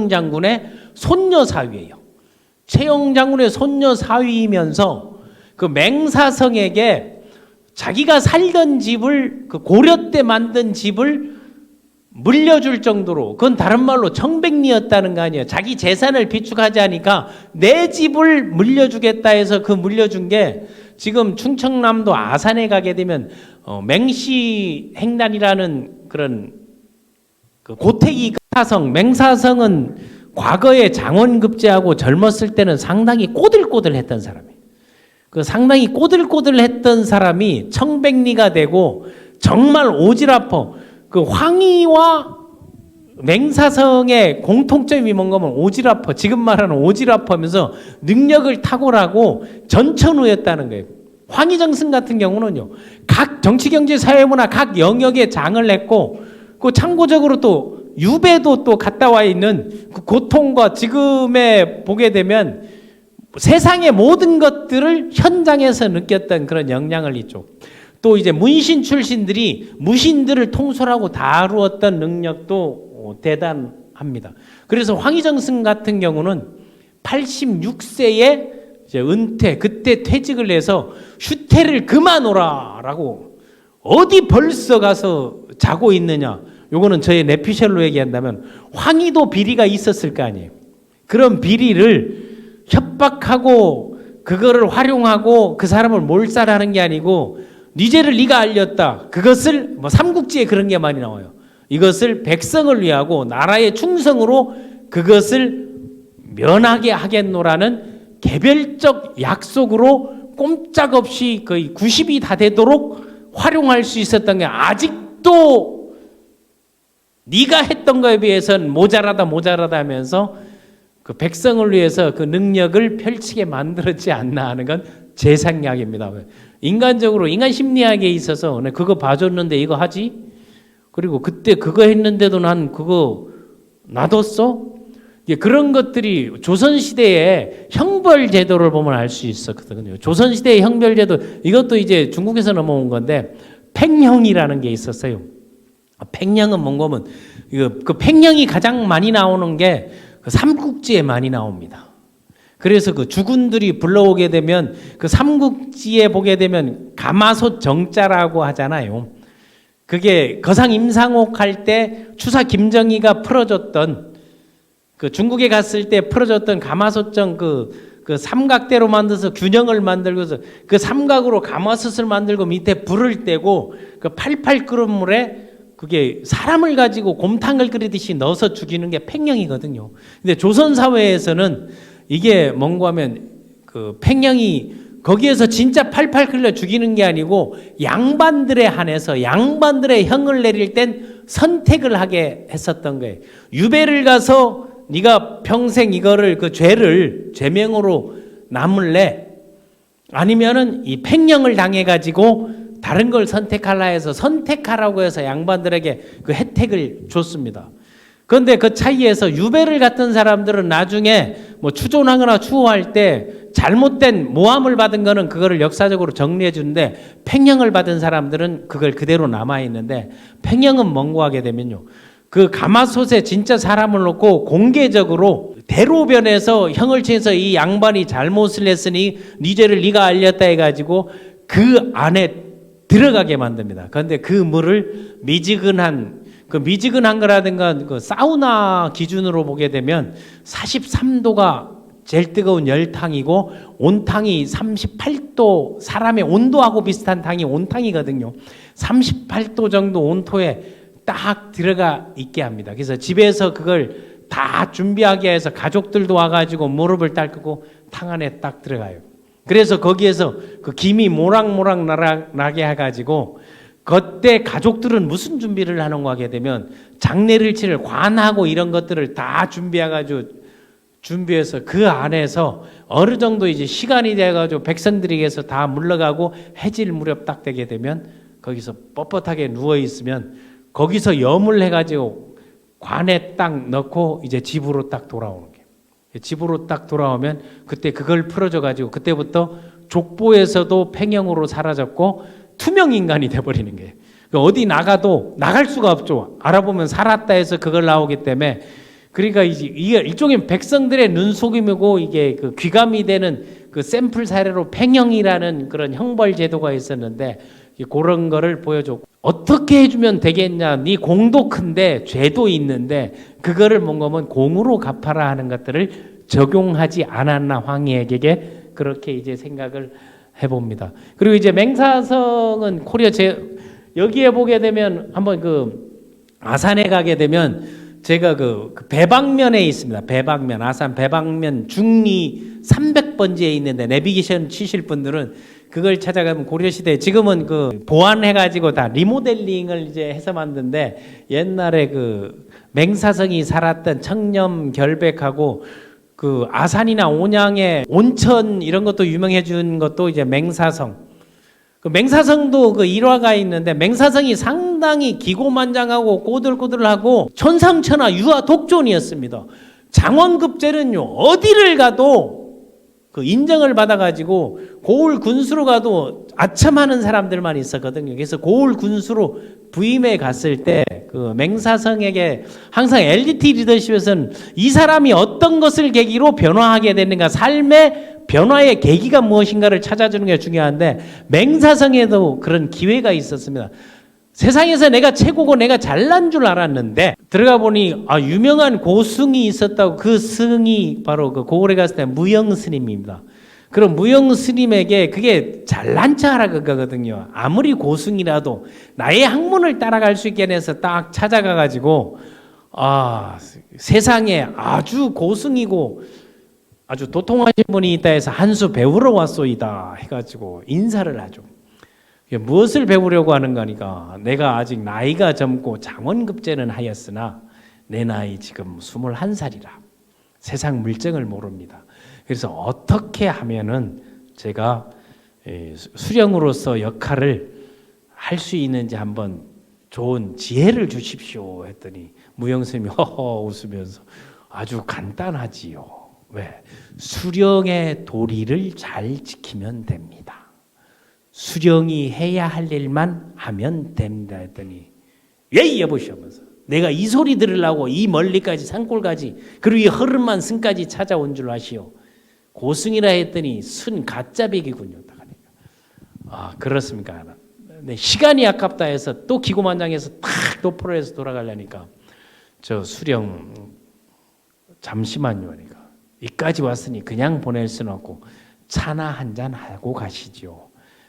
장군의 손녀 사위예요. 최영 장군의 손녀 사위이면서 그 맹사성에게 자기가 살던 집을 그 고려 때 만든 집을 물려줄 정도로 그건 다른 말로 청백리였다는 거 아니에요. 자기 재산을 비축하지 않으니까 내 집을 물려주겠다 해서 그 물려준 게 지금 충청남도 아산에 가게 되면 맹시 행단이라는 그런 그 고택이 맹사성은 과거에 장원급제하고 젊었을 때는 상당히 꼬들꼬들했던 사람이에요. 그 상당히 꼬들꼬들했던 사람이 청백리가 되고 정말 오지랖퍼. 그 황희와 맹사성의 공통점이 뭔가 하면 오지랖퍼. 지금 말하는 오지랖퍼면서 능력을 탁월하고 전천후였다는 거예요. 황희정승 같은 경우는요. 각 정치, 경제, 사회, 문화 각 영역에 장을 냈고 그 참고적으로 또 유배도 또 갔다 와 있는 그 고통과 지금에 보게 되면 세상의 모든 것들을 현장에서 느꼈던 그런 역량을 있죠. 또 이제 문신 출신들이 무신들을 통솔하고 다루었던 능력도 대단합니다. 그래서 황희정승 같은 경우는 86세에 이제 은퇴, 그때 퇴직을 해서 슈테를 그만오라라고 어디 벌써 가서 자고 있느냐. 요거는 저의 내피셜로 얘기한다면 황희도 비리가 있었을 거 아니에요. 그런 비리를 협박하고 그거를 활용하고 그 사람을 몰살하는 게 아니고 네 죄를 네가 알렸다. 그것을 뭐 삼국지에 그런 게 많이 나와요. 이것을 백성을 위하고 나라의 충성으로 그것을 면하게 하겠노라는 개별적 약속으로 꼼짝없이 거의 90이 다 되도록 활용할 수 있었던 게 아직도 네가 했던 거에 비해서는 모자라다 하면서 그 백성을 위해서 그 능력을 펼치게 만들었지 않나 하는 건 제 생각입니다. 인간적으로 인간 심리학에 있어서 그거 봐줬는데 이거 하지? 그리고 그때 그거 했는데도 난 그거 놔뒀어? 그런 것들이 조선시대의 형벌제도를 보면 알 수 있었거든요. 조선시대의 형벌제도, 이것도 이제 중국에서 넘어온 건데 팽형이라는 게 있었어요. 팽형은 뭔가 하면 그 팽형이 가장 많이 나오는 게 그 삼국지에 많이 나옵니다. 그래서 그 주군들이 불러오게 되면 그 삼국지에 보게 되면 가마솥 정자라고 하잖아요. 그게 거상 임상옥 할 때 추사 김정희가 풀어줬던 그 중국에 갔을 때 풀어줬던 가마솥정 그 삼각대로 만들어서 균형을 만들고서 그 삼각으로 가마솥을 만들고 밑에 불을 떼고 그 팔팔 끓은 물에 그게 사람을 가지고 곰탕을 끓이듯이 넣어서 죽이는 게 팽령이거든요. 근데 조선 사회에서는 이게 뭔가 하면 그 팽령이 거기에서 진짜 팔팔 끓여 죽이는 게 아니고 양반들에 한해서 양반들의 형을 내릴 땐 선택을 하게 했었던 거예요. 유배를 가서 네가 평생 이거를 그 죄를 죄명으로 남을래? 아니면은 이 팽령을 당해가지고 다른 걸 선택하라 해서 선택하라고 해서 양반들에게 그 혜택을 줬습니다. 그런데 그 차이에서 유배를 갔던 사람들은 나중에 뭐 추존하거나 추호할 때 잘못된 모함을 받은 거는 그거를 역사적으로 정리해 주는데 팽령을 받은 사람들은 그걸 그대로 남아 있는데 팽령은 뭔고 하게 되면요. 그 가마솥에 진짜 사람을 놓고 공개적으로 대로변에서 형을 치면서 이 양반이 잘못을 했으니 네 죄를 네가 알렸다 해가지고 그 안에 들어가게 만듭니다. 그런데 그 물을 미지근한 거라든가 그 사우나 기준으로 보게 되면 43도가 제일 뜨거운 열탕이고 온탕이 38도, 사람의 온도하고 비슷한 탕이 온탕이거든요. 38도 정도 온도에 딱 들어가 있게 합니다. 그래서 집에서 그걸 다 준비하게 해서 가족들도 와가지고 무릎을 닦고 탕 안에 딱 들어가요. 그래서 거기에서 그 김이 모락모락 나게 해가지고 그때 가족들은 무슨 준비를 하는 거 하게 되면 장례를 치를 관하고 이런 것들을 다 준비해서 그 안에서 어느 정도 이제 시간이 돼가지고 백성들에게서 다 물러가고 해질 무렵 딱 되게 되면 거기서 뻣뻣하게 누워 있으면 거기서 염을 해가지고 관에 딱 넣고 이제 집으로 딱 돌아오는 거예요. 집으로 딱 돌아오면 그때 그걸 풀어줘가지고 그때부터 족보에서도 팽령으로 사라졌고 투명 인간이 돼버리는 거예요. 어디 나가도 나갈 수가 없죠. 알아보면 살았다 해서 그걸 나오기 때문에 그러니까 이게 일종의 백성들의 눈속임이고 이게 그 귀감이 되는 그 샘플 사례로 팽령이라는 그런 형벌 제도가 있었는데 그런 거를 보여줬고 어떻게 해주면 되겠냐? 네 공도 큰데 죄도 있는데 그거를 뭔가면 공으로 갚아라 하는 것들을 적용하지 않았나 황희에게 그렇게 이제 생각을 해봅니다. 그리고 이제 맹사성은 코리아 여기에 보게 되면 한번 그 아산에 가게 되면 제가 그 배방면에 있습니다. 배방면 아산 배방면 중리 300번지에 있는데 내비게이션 치실 분들은 그걸 찾아가면 고려시대 지금은 그 보완해가지고 다 리모델링을 이제 해서 만든데 옛날에 그 맹사성이 살았던 청렴 결백하고 그 아산이나 온양의 온천 이런 것도 유명해 준 것도 이제 맹사성. 그 맹사성도 그 일화가 있는데 맹사성이 상당히 기고만장하고 꼬들꼬들하고 천상천하 유아 독존이었습니다. 장원급제는요 어디를 가도 그 인정을 받아가지고 고을 군수로 가도 아첨하는 사람들만 있었거든요. 그래서 고을 군수로 부임해 갔을 때 그 맹사성에게 항상 엘리트 리더십에서는 이 사람이 어떤 것을 계기로 변화하게 되는가 삶의 변화의 계기가 무엇인가를 찾아주는 게 중요한데 맹사성에도 그런 기회가 있었습니다. 세상에서 내가 최고고 내가 잘난 줄 알았는데 들어가 보니 유명한 고승이 있었다고 그 승이 바로 그 고을에 갔을 때 무영 스님입니다. 그럼 무영 스님에게 그게 잘난 척하라는 거거든요. 아무리 고승이라도 나의 학문을 따라갈 수 있게 해서 딱 찾아가 가지고 세상에 아주 고승이고 아주 도통하신 분이 있다 해서 한 수 배우러 왔소이다 해가지고 인사를 하죠. 무엇을 배우려고 하는 거니까 내가 아직 나이가 젊고 장원급제는 하였으나 내 나이 지금 21살이라 세상 물정을 모릅니다. 그래서 어떻게 하면은 제가 수령으로서 역할을 할 수 있는지 한번 좋은 지혜를 주십시오 했더니 무영스님이 허허 웃으면서 아주 간단하지요. 왜? 수령의 도리를 잘 지키면 됩니다. 수령이 해야 할 일만 하면 됩니다 했더니 예 여보시오면서 내가 이 소리 들으려고 이 멀리까지 산골까지 그리고 이 허름한 승까지 찾아온 줄 아시오. 고승이라 했더니 순 가짜배기군요. 그렇습니까? 네, 시간이 아깝다 해서 또 기고만장해서 탁 도포를 해서 돌아가려니까 저 수령 잠시만요 하니까 이까지 왔으니 그냥 보낼 수는 없고 차나 한잔 하고 가시죠.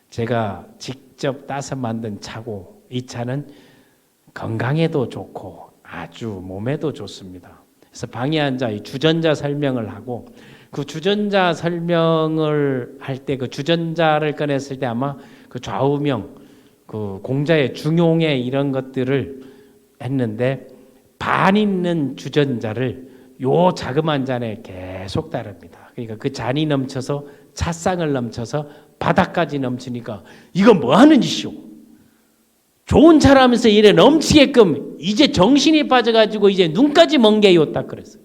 제가 직접 따서 만든 차고 이 차는 건강에도 좋고 아주 몸에도 좋습니다. 그래서 방에 앉아 이 주전자 설명을 하고 그 주전자 설명을 할 때 그 주전자를 꺼냈을 때 아마 그 좌우명, 그 공자의 중용의 이런 것들을 했는데 반 있는 주전자를 요 자그마한 잔에 계속 따릅니다. 그러니까 그 잔이 넘쳐서 찻상을 넘쳐서 바닥까지 넘치니까 이건 뭐 하는 짓이오? 좋은 차라면서 이래 넘치게끔 이제 정신이 빠져가지고 이제 눈까지 멍게요 딱 그랬어요.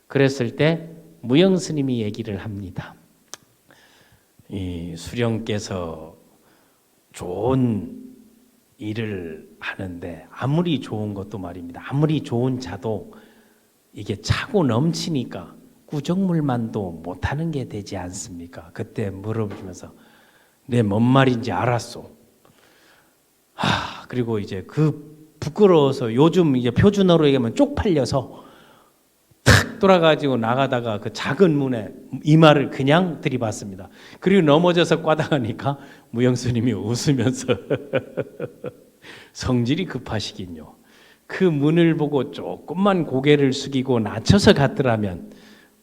그랬을 때 무영 스님이 얘기를 합니다. 이 수령께서 좋은 일을 하는데 아무리 좋은 것도 말입니다. 아무리 좋은 차도 이게 차고 넘치니까 구정물만도 못하는 게 되지 않습니까? 그때 물어보면서 내 뭔 말인지 알았소. 그리고 이제 그 부끄러워서 요즘 이제 표준어로 얘기하면 쪽팔려서 탁 돌아가지고 나가다가 그 작은 문에 이마를 그냥 들이받습니다. 그리고 넘어져서 꽈당하니까 무영스님이 웃으면서 성질이 급하시긴요. 그 문을 보고 조금만 고개를 숙이고 낮춰서 갔더라면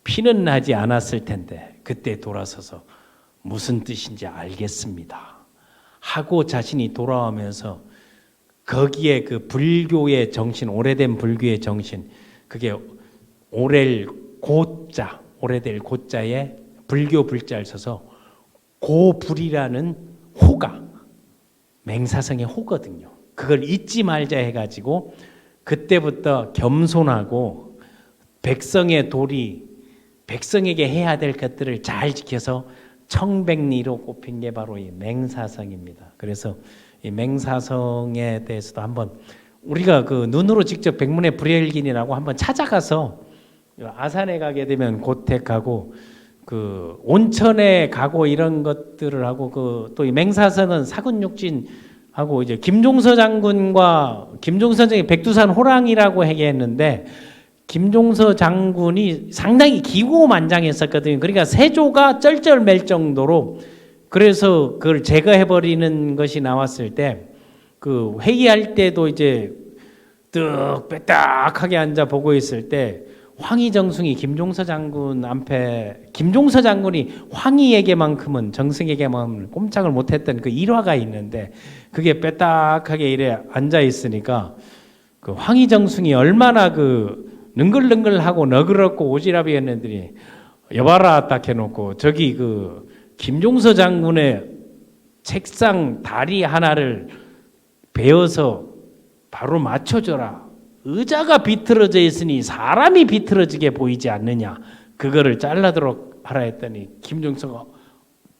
피는 나지 않았을 텐데 그때 돌아서서 무슨 뜻인지 알겠습니다 하고 자신이 돌아오면서 거기에 그 불교의 정신, 오래된 불교의 정신, 그게 오렐 고자, 오래될 고자에 불교 불자를 써서 고불이라는 호가 맹사성의 호거든요. 그걸 잊지 말자 해가지고 그때부터 겸손하고 백성의 도리, 백성에게 해야 될 것들을 잘 지켜서 청백리로 꼽힌 게 바로 이 맹사성입니다. 그래서 이 맹사성에 대해서도 한번 우리가 그 눈으로 직접 백문의 불여일견이라고 한번 찾아가서 아산에 가게 되면 고택하고 그 온천에 가고 이런 것들을 하고 그 또 이 맹사성은 사근육진하고 이제 김종서 장군과 김종서 장군이 백두산 호랑이라고 얘기했는데 김종서 장군이 상당히 기고만장했었거든요. 그러니까 세조가 쩔쩔맬 정도로 그래서 그걸 제거해버리는 것이 나왔을 때 그 회의할 때도 이제 뜩 빼딱하게 앉아 보고 있을 때 황희정승이 김종서 장군 앞에 김종서 장군이 황희에게만큼은 정승에게만큼은 꼼짝을 못했던 그 일화가 있는데 그게 빼딱하게 이래 앉아 있으니까 그 황희정승이 얼마나 그 능글능글하고 너그럽고 오지랖이었는지 여봐라 딱 해놓고 저기 그 김종서 장군의 책상 다리 하나를 베어서 바로 맞춰줘라. 의자가 비틀어져 있으니 사람이 비틀어지게 보이지 않느냐. 그거를 잘라도록 하라 했더니 김종서가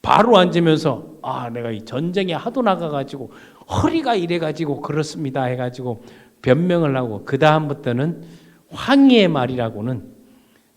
바로 앉으면서 내가 이 전쟁에 하도 나가가지고 허리가 이래가지고 그렇습니다 해가지고 변명을 하고 그 다음부터는 황희의 말이라고는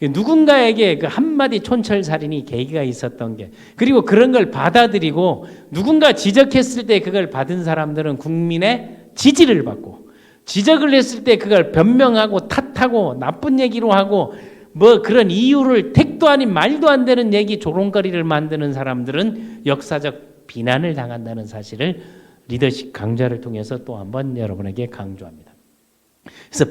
누군가에게 그 한마디 촌철살인이 계기가 있었던 게 그리고 그런 걸 받아들이고 누군가 지적했을 때 그걸 받은 사람들은 국민의 지지를 받고 지적을 했을 때 그걸 변명하고 탓하고 나쁜 얘기로 하고 뭐 그런 이유를 택도 아닌 말도 안 되는 얘기 조롱거리를 만드는 사람들은 역사적 비난을 당한다는 사실을 리더십 강좌를 통해서 또 한번 여러분에게 강조합니다. 그래서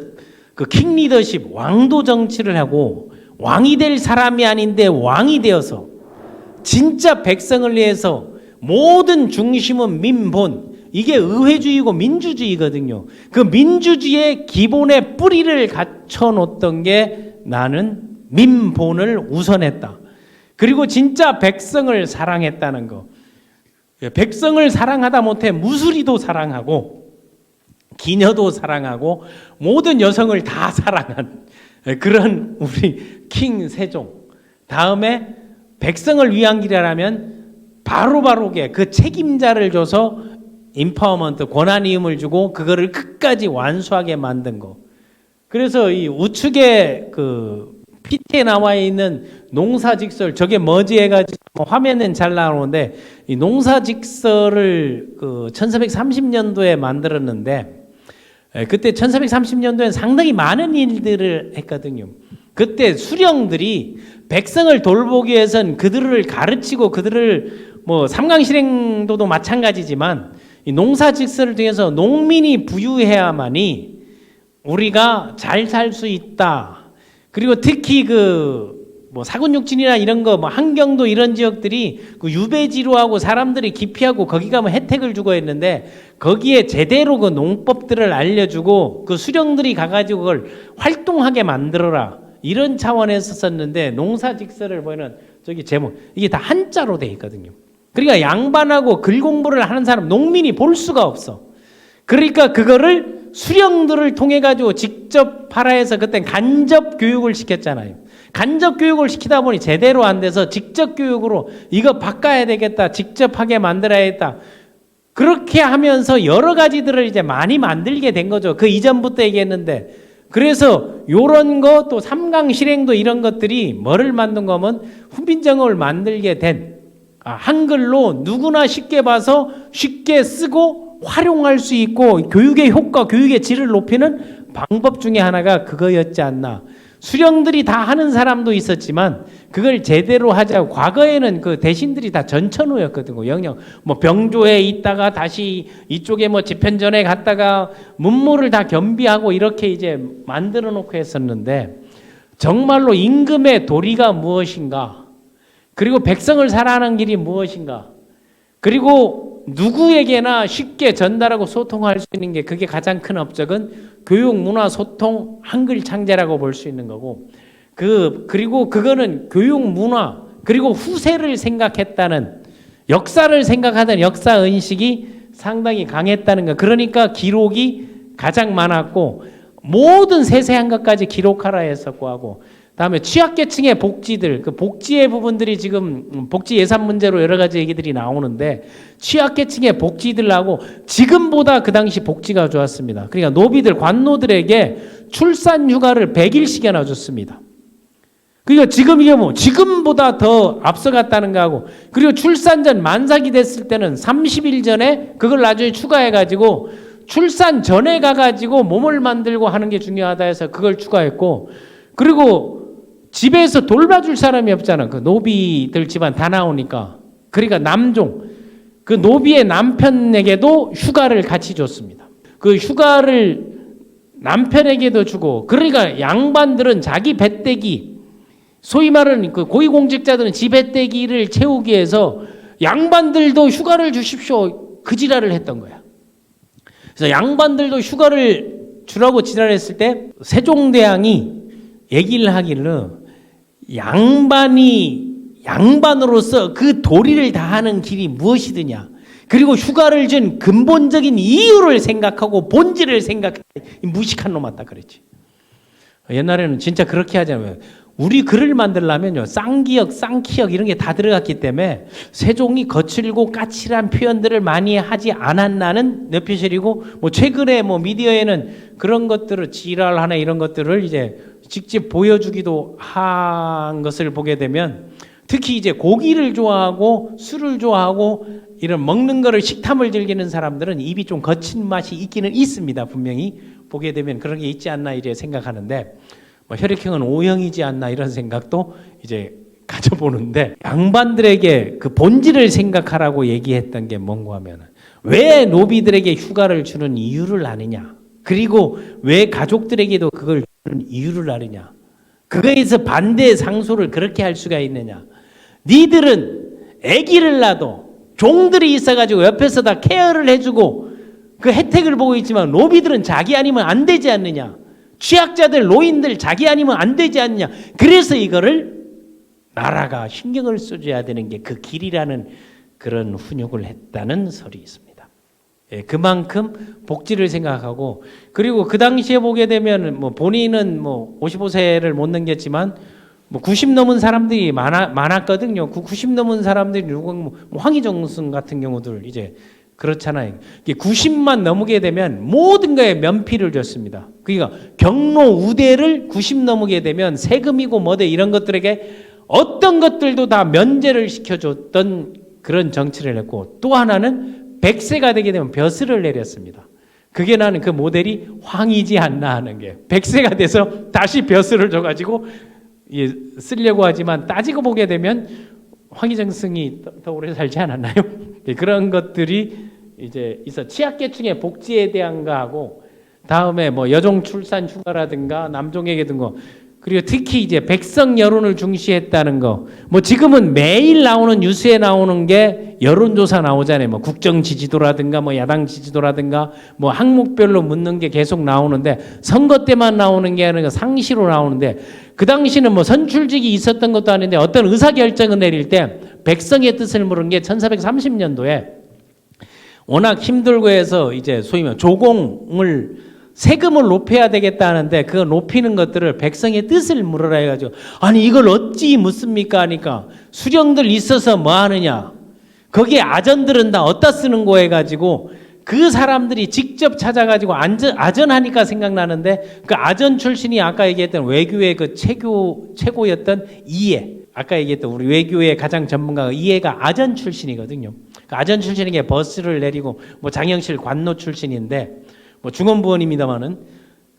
그 킹 리더십 왕도 정치를 하고 왕이 될 사람이 아닌데 왕이 되어서 진짜 백성을 위해서 모든 중심은 민본 이게 의회주의고 민주주의거든요. 그 민주주의의 기본의 뿌리를 갖춰 놓았던 게 나는 민본을 우선했다. 그리고 진짜 백성을 사랑했다는 거. 백성을 사랑하다 못해 무수리도 사랑하고 기녀도 사랑하고 모든 여성을 다 사랑한 그런 우리 킹 세종. 다음에 백성을 위한 길이라면 바로바로게 그 책임자를 줘서 임파워먼트 권한이음을 주고 그거를 끝까지 완수하게 만든 거. 그래서 이 우측에 그 PT에 나와 있는 농사직설 저게 뭐지 해가지고 화면은 잘 나오는데 이 농사직설을 그 1430년도에 만들었는데 그때 1430년도엔 상당히 많은 일들을 했거든요. 그때 수령들이 백성을 돌보기 위해선 그들을 가르치고 그들을 뭐 삼강실행도도 마찬가지지만 이 농사직설을 통해서 농민이 부유해야만이 우리가 잘 살 수 있다. 그리고 특히 그 뭐 사군육진이나 이런 거, 뭐 한경도 이런 지역들이 그 유배지로하고 사람들이 기피하고 거기 가면 혜택을 주고 했는데 거기에 제대로 그 농법들을 알려주고 그 수령들이 가가지고 그걸 활동하게 만들어라 이런 차원에서 썼는데 농사직설을 보이는 저기 제목 이게 다 한자로 돼 있거든요. 그러니까 양반하고 글 공부를 하는 사람 농민이 볼 수가 없어. 그러니까 그거를 수령들을 통해 가지고 직접 하라해서 그때 간접 교육을 시켰잖아요. 간접 교육을 시키다 보니 제대로 안 돼서 직접 교육으로 이거 바꿔야 되겠다. 직접 하게 만들어야겠다. 그렇게 하면서 여러 가지들을 이제 많이 만들게 된 거죠. 그 이전부터 얘기했는데. 그래서 요런 거 또 삼강 실행도 이런 것들이 뭐를 만든 거면 훈민정음을 만들게 된 한글로 누구나 쉽게 봐서 쉽게 쓰고 활용할 수 있고 교육의 효과, 교육의 질을 높이는 방법 중에 하나가 그거였지 않나. 수령들이 다 하는 사람도 있었지만 그걸 제대로 하자고 과거에는 그 대신들이 다 전천후였거든요. 영영 뭐 병조에 있다가 다시 이쪽에 뭐 집현전에 갔다가 문무를 다 겸비하고 이렇게 이제 만들어 놓고 했었는데 정말로 임금의 도리가 무엇인가? 그리고 백성을 살아가는 길이 무엇인가? 그리고 누구에게나 쉽게 전달하고 소통할 수 있는 게 그게 가장 큰 업적은 교육, 문화, 소통, 한글 창제라고 볼 수 있는 거고 그리고 그거는 교육, 문화 그리고 후세를 생각했다는 역사를 생각하던 역사 의식이 상당히 강했다는 거. 그러니까 기록이 가장 많았고 모든 세세한 것까지 기록하라 했었고 하고 다음에 취약계층의 복지들, 그 복지의 부분들이 지금 복지 예산 문제로 여러 가지 얘기들이 나오는데 취약계층의 복지들하고 지금보다 그 당시 복지가 좋았습니다. 그러니까 노비들, 관노들에게 출산 휴가를 100일씩이나 줬습니다. 그러니까 지금 이게 뭐 지금보다 더 앞서갔다는 거하고 그리고 출산 전 만삭이 됐을 때는 30일 전에 그걸 나중에 추가해가지고 출산 전에 가가지고 몸을 만들고 하는 게 중요하다 해서 그걸 추가했고 그리고 집에서 돌봐줄 사람이 없잖아. 그 노비들 집안 다 나오니까. 그러니까 남종, 그 노비의 남편에게도 휴가를 같이 줬습니다. 그 휴가를 남편에게도 주고, 그러니까 양반들은 자기 배때기, 소위 말하는 그 고위공직자들은 지 배때기를 채우기 위해서 양반들도 휴가를 주십시오. 그 지랄을 했던 거야. 그래서 양반들도 휴가를 주라고 지랄했을 때 세종대왕이 얘기를 하기를 양반으로서 그 도리를 다하는 길이 무엇이드냐. 그리고 휴가를 준 근본적인 이유를 생각하고 본질을 생각해. 무식한 놈 같다 그랬지. 옛날에는 진짜 그렇게 하잖아요. 우리 글을 만들려면요. 쌍기역, 쌍키역 이런 게 다 들어갔기 때문에 세종이 거칠고 까칠한 표현들을 많이 하지 않았나는 몇 표실이고 뭐 최근에 뭐 미디어에는 그런 것들을 지랄하나 이런 것들을 이제 직접 보여주기도 한 것을 보게 되면 특히 이제 고기를 좋아하고 술을 좋아하고 이런 먹는 거를 식탐을 즐기는 사람들은 입이 좀 거친 맛이 있기는 있습니다. 분명히 보게 되면 그런 게 있지 않나 이제 생각하는데 뭐 혈액형은 O형이지 않나 이런 생각도 이제 가져보는데 양반들에게 그 본질을 생각하라고 얘기했던 게 뭔가 하면 왜 노비들에게 휴가를 주는 이유를 아느냐 그리고 왜 가족들에게도 그걸 주는 이유를 아느냐 그거에서 반대의 상소를 그렇게 할 수가 있느냐 니들은 아기를 낳아도 종들이 있어가지고 옆에서 다 케어를 해주고 그 혜택을 보고 있지만 노비들은 자기 아니면 안 되지 않느냐 취약자들, 노인들 자기 아니면 안 되지 않냐. 그래서 이거를 나라가 신경을 써줘야 되는 게 그 길이라는 그런 훈육을 했다는 설이 있습니다. 예, 그만큼 복지를 생각하고 그리고 그 당시에 보게 되면 뭐 본인은 뭐 55세를 못 넘겼지만 뭐 90 넘은 사람들이 많았거든요. 90 넘은 사람들이 누구 뭐 황희정승 같은 경우들 이제 그렇잖아요. 90만 넘게 되면 모든 거에 면피를 줬습니다. 그러니까 경로 우대를 90 넘게 되면 세금이고 뭐대 이런 것들에게 어떤 것들도 다 면제를 시켜줬던 그런 정치를 했고 또 하나는 100세가 되게 되면 벼슬을 내렸습니다. 그게 나는 그 모델이 황이지 않나 하는 게 100세가 돼서 다시 벼슬을 줘가지고 쓰려고 하지만 따지고 보게 되면 황희정승이 더 오래 살지 않았나요? 그런 것들이 이제 있어 취약계층의 복지에 대한 거하고 다음에 뭐 여종 출산 휴가라든가 남종에게 든 거 그리고 특히 이제 백성 여론을 중시했다는 거. 뭐 지금은 매일 나오는 뉴스에 나오는 게 여론조사 나오잖아요. 뭐 국정 지지도라든가 뭐 야당 지지도라든가 뭐 항목별로 묻는 게 계속 나오는데 선거 때만 나오는 게 아니라 상시로 나오는데 그 당시는 뭐 선출직이 있었던 것도 아닌데 어떤 의사결정을 내릴 때 백성의 뜻을 물은 게 1430년도에 워낙 힘들고 해서 이제 소위 말하면 조공을 세금을 높여야 되겠다 하는데 그거 높이는 것들을 백성의 뜻을 물으라 해가지고 아니 이걸 어찌 묻습니까 하니까 수령들 있어서 뭐 하느냐 거기에 아전들은 다 어디다 쓰는 거 해가지고 그 사람들이 직접 찾아가지고 아전하니까 생각나는데 그 아전 출신이 아까 얘기했던 외교의 그 최고였던 이해 아까 얘기했던 우리 외교의 가장 전문가가 이해가 아전 출신이거든요. 그 아전 출신에게 버스를 내리고 뭐 장영실 관노 출신인데 뭐 중원부원입니다만은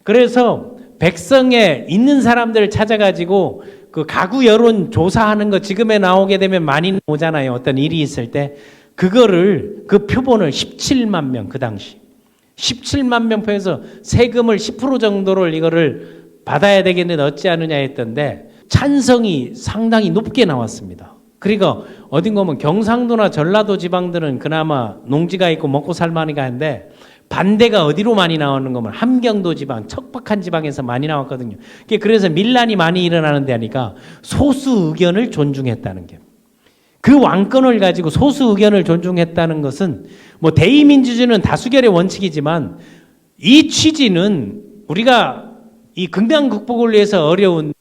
그래서 백성에 있는 사람들을 찾아가지고 그 가구 여론 조사하는 거 지금에 나오게 되면 많이 오잖아요. 어떤 일이 있을 때 그거를 그 표본을 17만 명 그 당시 17만 명 표에서 세금을 10% 정도를 이거를 받아야 되겠는데 어찌하느냐 했던데 찬성이 상당히 높게 나왔습니다. 그리고 어딘가 보면 경상도나 전라도 지방들은 그나마 농지가 있고 먹고 살만하니까 하는데 반대가 어디로 많이 나오는 거면 함경도 지방, 척박한 지방에서 많이 나왔거든요. 그래서 밀란이 많이 일어나는데 하니까 소수 의견을 존중했다는 게. 그 왕권을 가지고 소수 의견을 존중했다는 것은 뭐 대의민주주의는 다수결의 원칙이지만 이 취지는 우리가 이 극단 극복을 위해서 어려운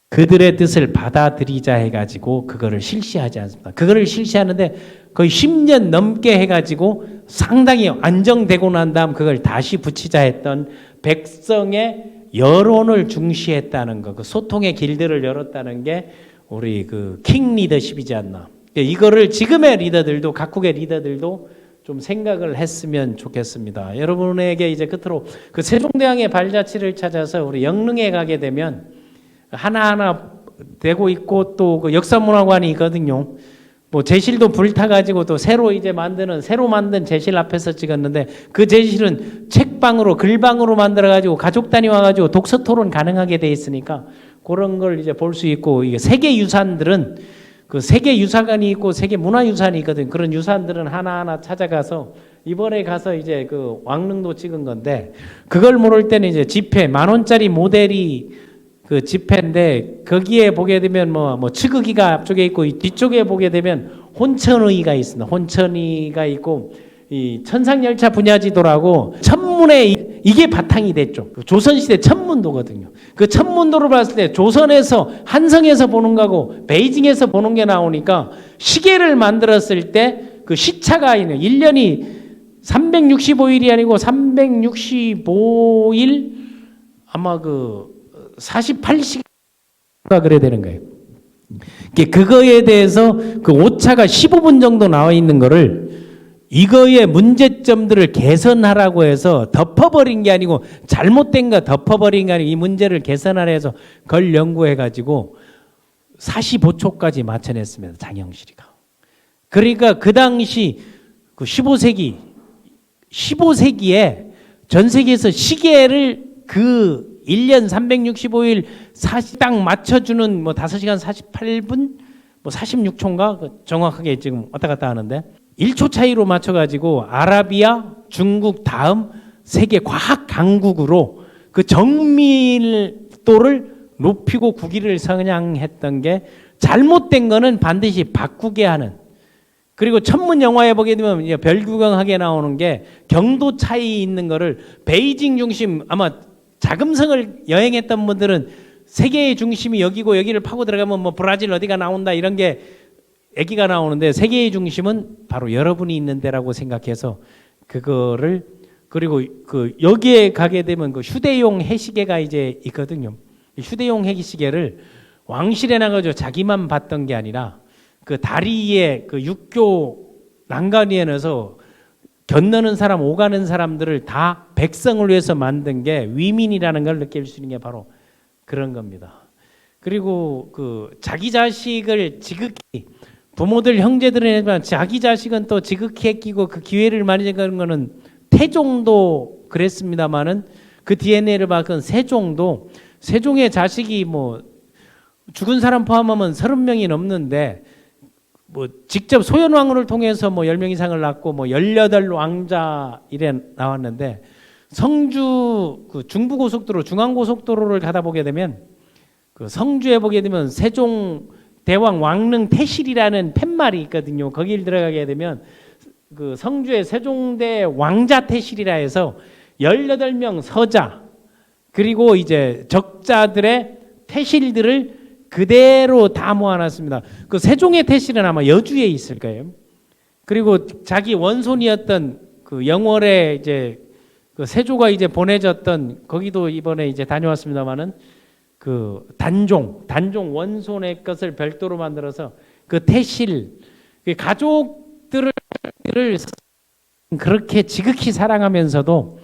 그들의 뜻을 받아들이자 해가지고 그거를 실시하지 않습니다. 그거를 실시하는데 거의 10년 넘게 해가지고 상당히 안정되고 난 다음 그걸 다시 붙이자 했던 백성의 여론을 중시했다는 거, 그 소통의 길들을 열었다는 게 우리 그 킹 리더십이지 않나. 이거를 지금의 리더들도 각국의 리더들도 좀 생각을 했으면 좋겠습니다. 여러분에게 이제 끝으로 그 세종대왕의 발자취를 찾아서 우리 영릉에 가게 되면 하나하나 되고 있고 또 그 역사문화관이 있거든요. 뭐 제실도 불타가지고 또 새로 만든 제실 앞에서 찍었는데 그 제실은 책방으로 글방으로 만들어가지고 가족 단위 와가지고 독서 토론 가능하게 돼 있으니까 그런 걸 이제 볼 수 있고 이게 세계 유산들은 그 세계 유사관이 있고 세계 문화유산이 있거든. 그런 유산들은 하나하나 찾아가서 이번에 가서 이제 그 왕릉도 찍은 건데 그걸 모를 때는 이제 지폐 10,000원짜리 모델이 그 지폐인데 거기에 보게 되면 뭐 측의기가 앞쪽에 있고 뒤쪽에 보게 되면 혼천의가 있습니다. 혼천의가 있고 이 천상열차 분야지도라고 천문에 이게 바탕이 됐죠. 조선시대 천문도거든요. 그 천문도를 봤을 때 조선에서 한성에서 보는 거하고 베이징에서 보는 게 나오니까 시계를 만들었을 때 그 시차가 있는 1년이 365일이 아니고 365일 아마 그 48시간가 그래야 되는 거예요. 그거에 대해서 그 오차가 15분 정도 나와 있는 거를 이거의 문제점들을 개선하라고 해서 덮어버린 게 아니고 잘못된 거 덮어버린 게 아니고 이 문제를 개선하라 해서 그걸 연구해가지고 45초까지 맞춰냈습니다. 장영실이가. 그러니까 그 당시 그 15세기에 전 세계에서 시계를 그 1년 365일 딱 맞춰주는 뭐 5시간 48분 뭐 46초인가 정확하게 지금 왔다 갔다 하는데 1초 차이로 맞춰가지고 아라비아, 중국 다음 세계 과학 강국으로 그 정밀도를 높이고 국위를 선양했던 게 잘못된 거는 반드시 바꾸게 하는. 그리고 천문 영화에 보게 되면 별구경하게 나오는 게 경도 차이 있는 거를 베이징 중심 아마 자금성을 여행했던 분들은 세계의 중심이 여기고 여기를 파고 들어가면 뭐 브라질 어디가 나온다 이런 게 얘기가 나오는데 세계의 중심은 바로 여러분이 있는 데라고 생각해서 그거를 그리고 그 여기에 가게 되면 그 휴대용 해시계가 이제 있거든요. 휴대용 해시계를 왕실에 나가서 자기만 봤던 게 아니라 그 다리에 그 육교 난간 위에서 건너는 사람 오가는 사람들을 다 백성을 위해서 만든 게 위민이라는 걸 느낄 수 있는 게 바로 그런 겁니다. 그리고 그 자기 자식을 지극히 부모들 형제들은 했지만 자기 자식은 또 지극히 아끼고 그 기회를 많이 잡는 거는 태종도 그랬습니다마는 그 DNA를 바꾼 세종도 세종의 자식이 뭐 죽은 사람 포함하면 30명이 넘는데 뭐 직접 소현왕후를 통해서 뭐 10명 이상을 낳고 뭐 18왕자 이래 나왔는데 성주 그 중부고속도로 중앙고속도로를 가다 보게 되면 그 성주에 보게 되면 세종 대왕 왕릉 태실이라는 팻말이 있거든요. 거길 들어가게 되면 그 성주의 세종대 왕자 태실이라 해서 18명 서자 그리고 이제 적자들의 태실들을 그대로 다 모아놨습니다. 그 세종의 태실은 아마 여주에 있을 거예요. 그리고 자기 원손이었던 그 영월에 이제 그 세조가 이제 보내졌던 거기도 이번에 이제 다녀왔습니다만은 그 단종 원손의 것을 별도로 만들어서 그 태실 그 가족들을 그렇게 지극히 사랑하면서도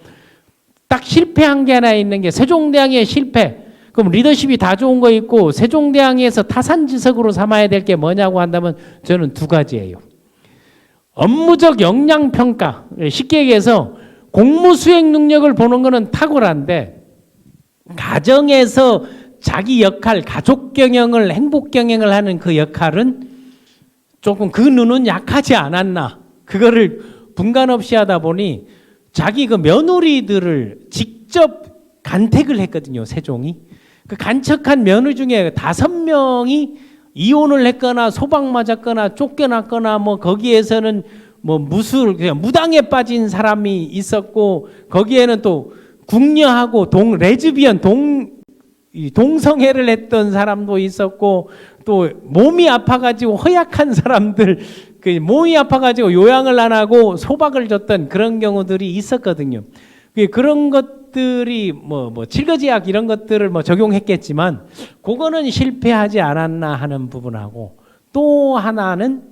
딱 실패한 게 하나 있는 게 세종대왕의 실패. 그럼 리더십이 다 좋은 거 있고 세종대왕에서 타산지석으로 삼아야 될 게 뭐냐고 한다면 저는 두 가지예요. 업무적 역량평가. 쉽게 얘기해서 공무수행 능력을 보는 거는 탁월한데 가정에서 자기 역할, 가족 경영을 행복 경영을 하는 그 역할은 조금 그 눈은 약하지 않았나. 그거를 분간 없이 하다 보니 자기 그 며느리들을 직접 간택을 했거든요. 세종이. 그 간척한 며느리 중에 5명이 이혼을 했거나 소박 맞았거나 쫓겨났거나 뭐 거기에서는 뭐 그냥 무당에 빠진 사람이 있었고 거기에는 또 궁녀하고 레즈비언 동성애를 했던 사람도 있었고 또 몸이 아파가지고 허약한 사람들 그 몸이 아파가지고 요양을 안 하고 소박을 줬던 그런 경우들이 있었거든요. 그런 것들이 뭐 칠거지약 이런 것들을 뭐 적용했겠지만 그거는 실패하지 않았나 하는 부분하고 또 하나는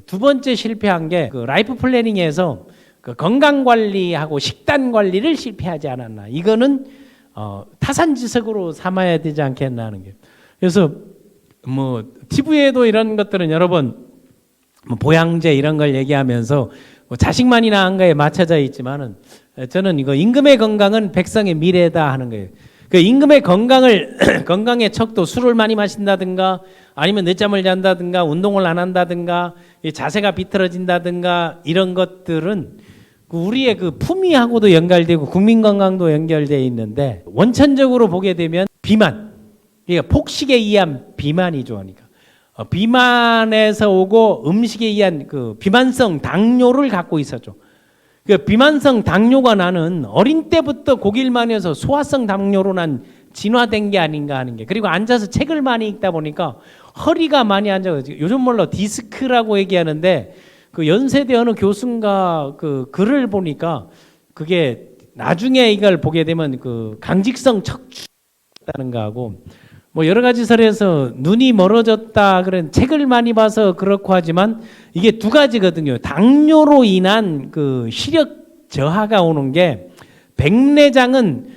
두 번째 실패한 게 그 라이프 플래닝에서 그 건강 관리하고 식단 관리를 실패하지 않았나. 이거는 타산지석으로 삼아야 되지 않겠나 하는 게. 그래서 뭐 TV에도 이런 것들은 여러 번 뭐 보양제 이런 걸 얘기하면서 뭐 자식만이 낳은 거에 맞춰져 있지만은 저는 이거 임금의 건강은 백성의 미래다 하는 거예요. 그 임금의 건강의 척도 술을 많이 마신다든가 아니면 늦잠을 잔다든가 운동을 안 한다든가 자세가 비틀어진다든가 이런 것들은 우리의 그 품위하고도 연결되고 국민 건강도 연결되어 있는데 원천적으로 보게 되면 비만, 그러니까 폭식에 의한 비만이죠. 그러니까 비만에서 오고 음식에 의한 그 비만성 당뇨를 갖고 있었죠. 그 비만성 당뇨가 나는 어린 때부터 고기를 많이 해서 소화성 당뇨로 난 진화된 게 아닌가 하는 게. 그리고 앉아서 책을 많이 읽다 보니까 허리가 많이 앉아가지고 요즘 몰라 디스크라고 얘기하는데 그 연세대 어느 교수인가 그 글을 보니까 그게 나중에 이걸 보게 되면 그 강직성 척추다는 거하고 뭐 여러 가지 설에서 눈이 멀어졌다 그런 책을 많이 봐서 그렇고 하지만 이게 두 가지거든요. 당뇨로 인한 그 시력 저하가 오는 게 백내장은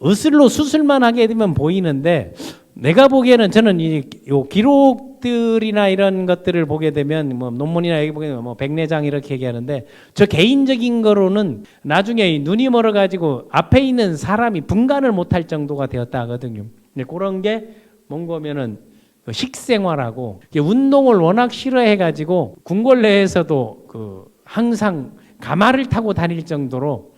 의술로 수술만 하게 되면 보이는데 내가 보기에는 저는 요 기록들이나 이런 것들을 보게 되면 뭐 논문이나 여기 보게 되면 뭐 백내장 이렇게 얘기하는데 저 개인적인 거로는 나중에 눈이 멀어 가지고 앞에 있는 사람이 분간을 못할 정도가 되었다 하거든요. 근데 그런 게 뭔가면은 식생활하고 운동을 워낙 싫어해 가지고 궁궐 내에서도 그 항상 가마를 타고 다닐 정도로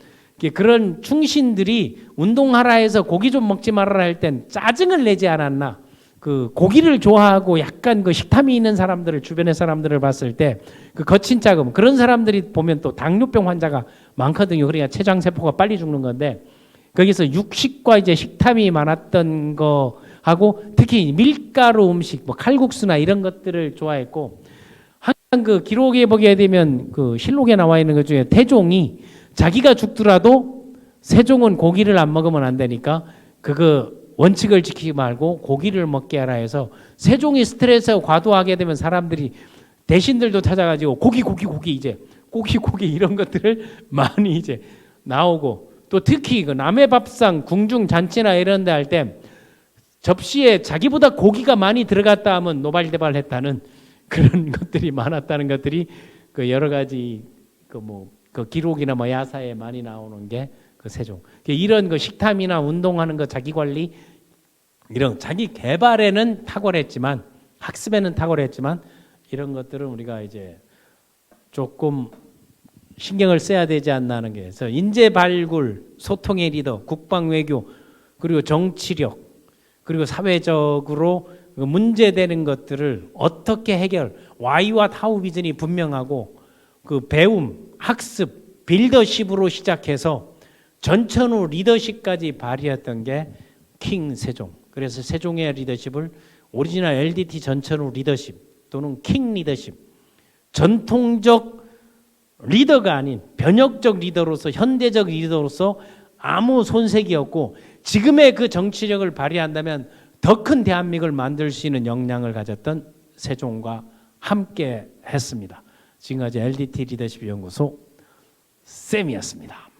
그런 충신들이 운동하라 해서 고기 좀 먹지 말아라 할 땐 짜증을 내지 않았나. 그 고기를 좋아하고 약간 그 식탐이 있는 사람들을 주변의 사람들을 봤을 때 그 거친 짜금 그런 사람들이 보면 또 당뇨병 환자가 많거든요. 그러니까 췌장 세포가 빨리 죽는 건데 거기서 육식과 이제 식탐이 많았던 거하고 특히 밀가루 음식 뭐 칼국수나 이런 것들을 좋아했고 항상 그 기록에 보게 되면 그 실록에 나와 있는 것 중에 태종이 자기가 죽더라도 세종은 고기를 안 먹으면 안 되니까 그거 원칙을 지키지 말고 고기를 먹게 하라 해서 세종이 스트레스가 과도하게 되면 사람들이 대신들도 찾아가지고 고기 이제 고기 이런 것들을 많이 이제 나오고 또 특히 그 남의 밥상 궁중 잔치나 이런 데 할 때 접시에 자기보다 고기가 많이 들어갔다 하면 노발대발했다는 그런 것들이 많았다는 것들이 그 여러 가지 그 기록이나 뭐 야사에 많이 나오는 게 그 세종. 이런 그 식탐이나 운동하는 거 자기 관리 이런 자기 개발에는 탁월했지만 학습에는 탁월했지만 이런 것들은 우리가 이제 조금 신경을 써야 되지 않나 하는 게 그래서 인재 발굴, 소통의 리더, 국방 외교 그리고 정치력 그리고 사회적으로 문제되는 것들을 어떻게 해결 Y와 타우 비전이 분명하고 그 배움, 학습, 빌더십으로 시작해서 전천후 리더십까지 발휘했던 게 킹 세종. 그래서 세종의 리더십을 오리지널 LDT 전천후 리더십 또는 킹 리더십 전통적 리더가 아닌 변혁적 리더로서 현대적 리더로서 아무 손색이 없고 지금의 그 정치력을 발휘한다면 더 큰 대한민국을 만들 수 있는 역량을 가졌던 세종과 함께 했습니다. 지금까지 LDT 리더십 연구소 쌤이었습니다.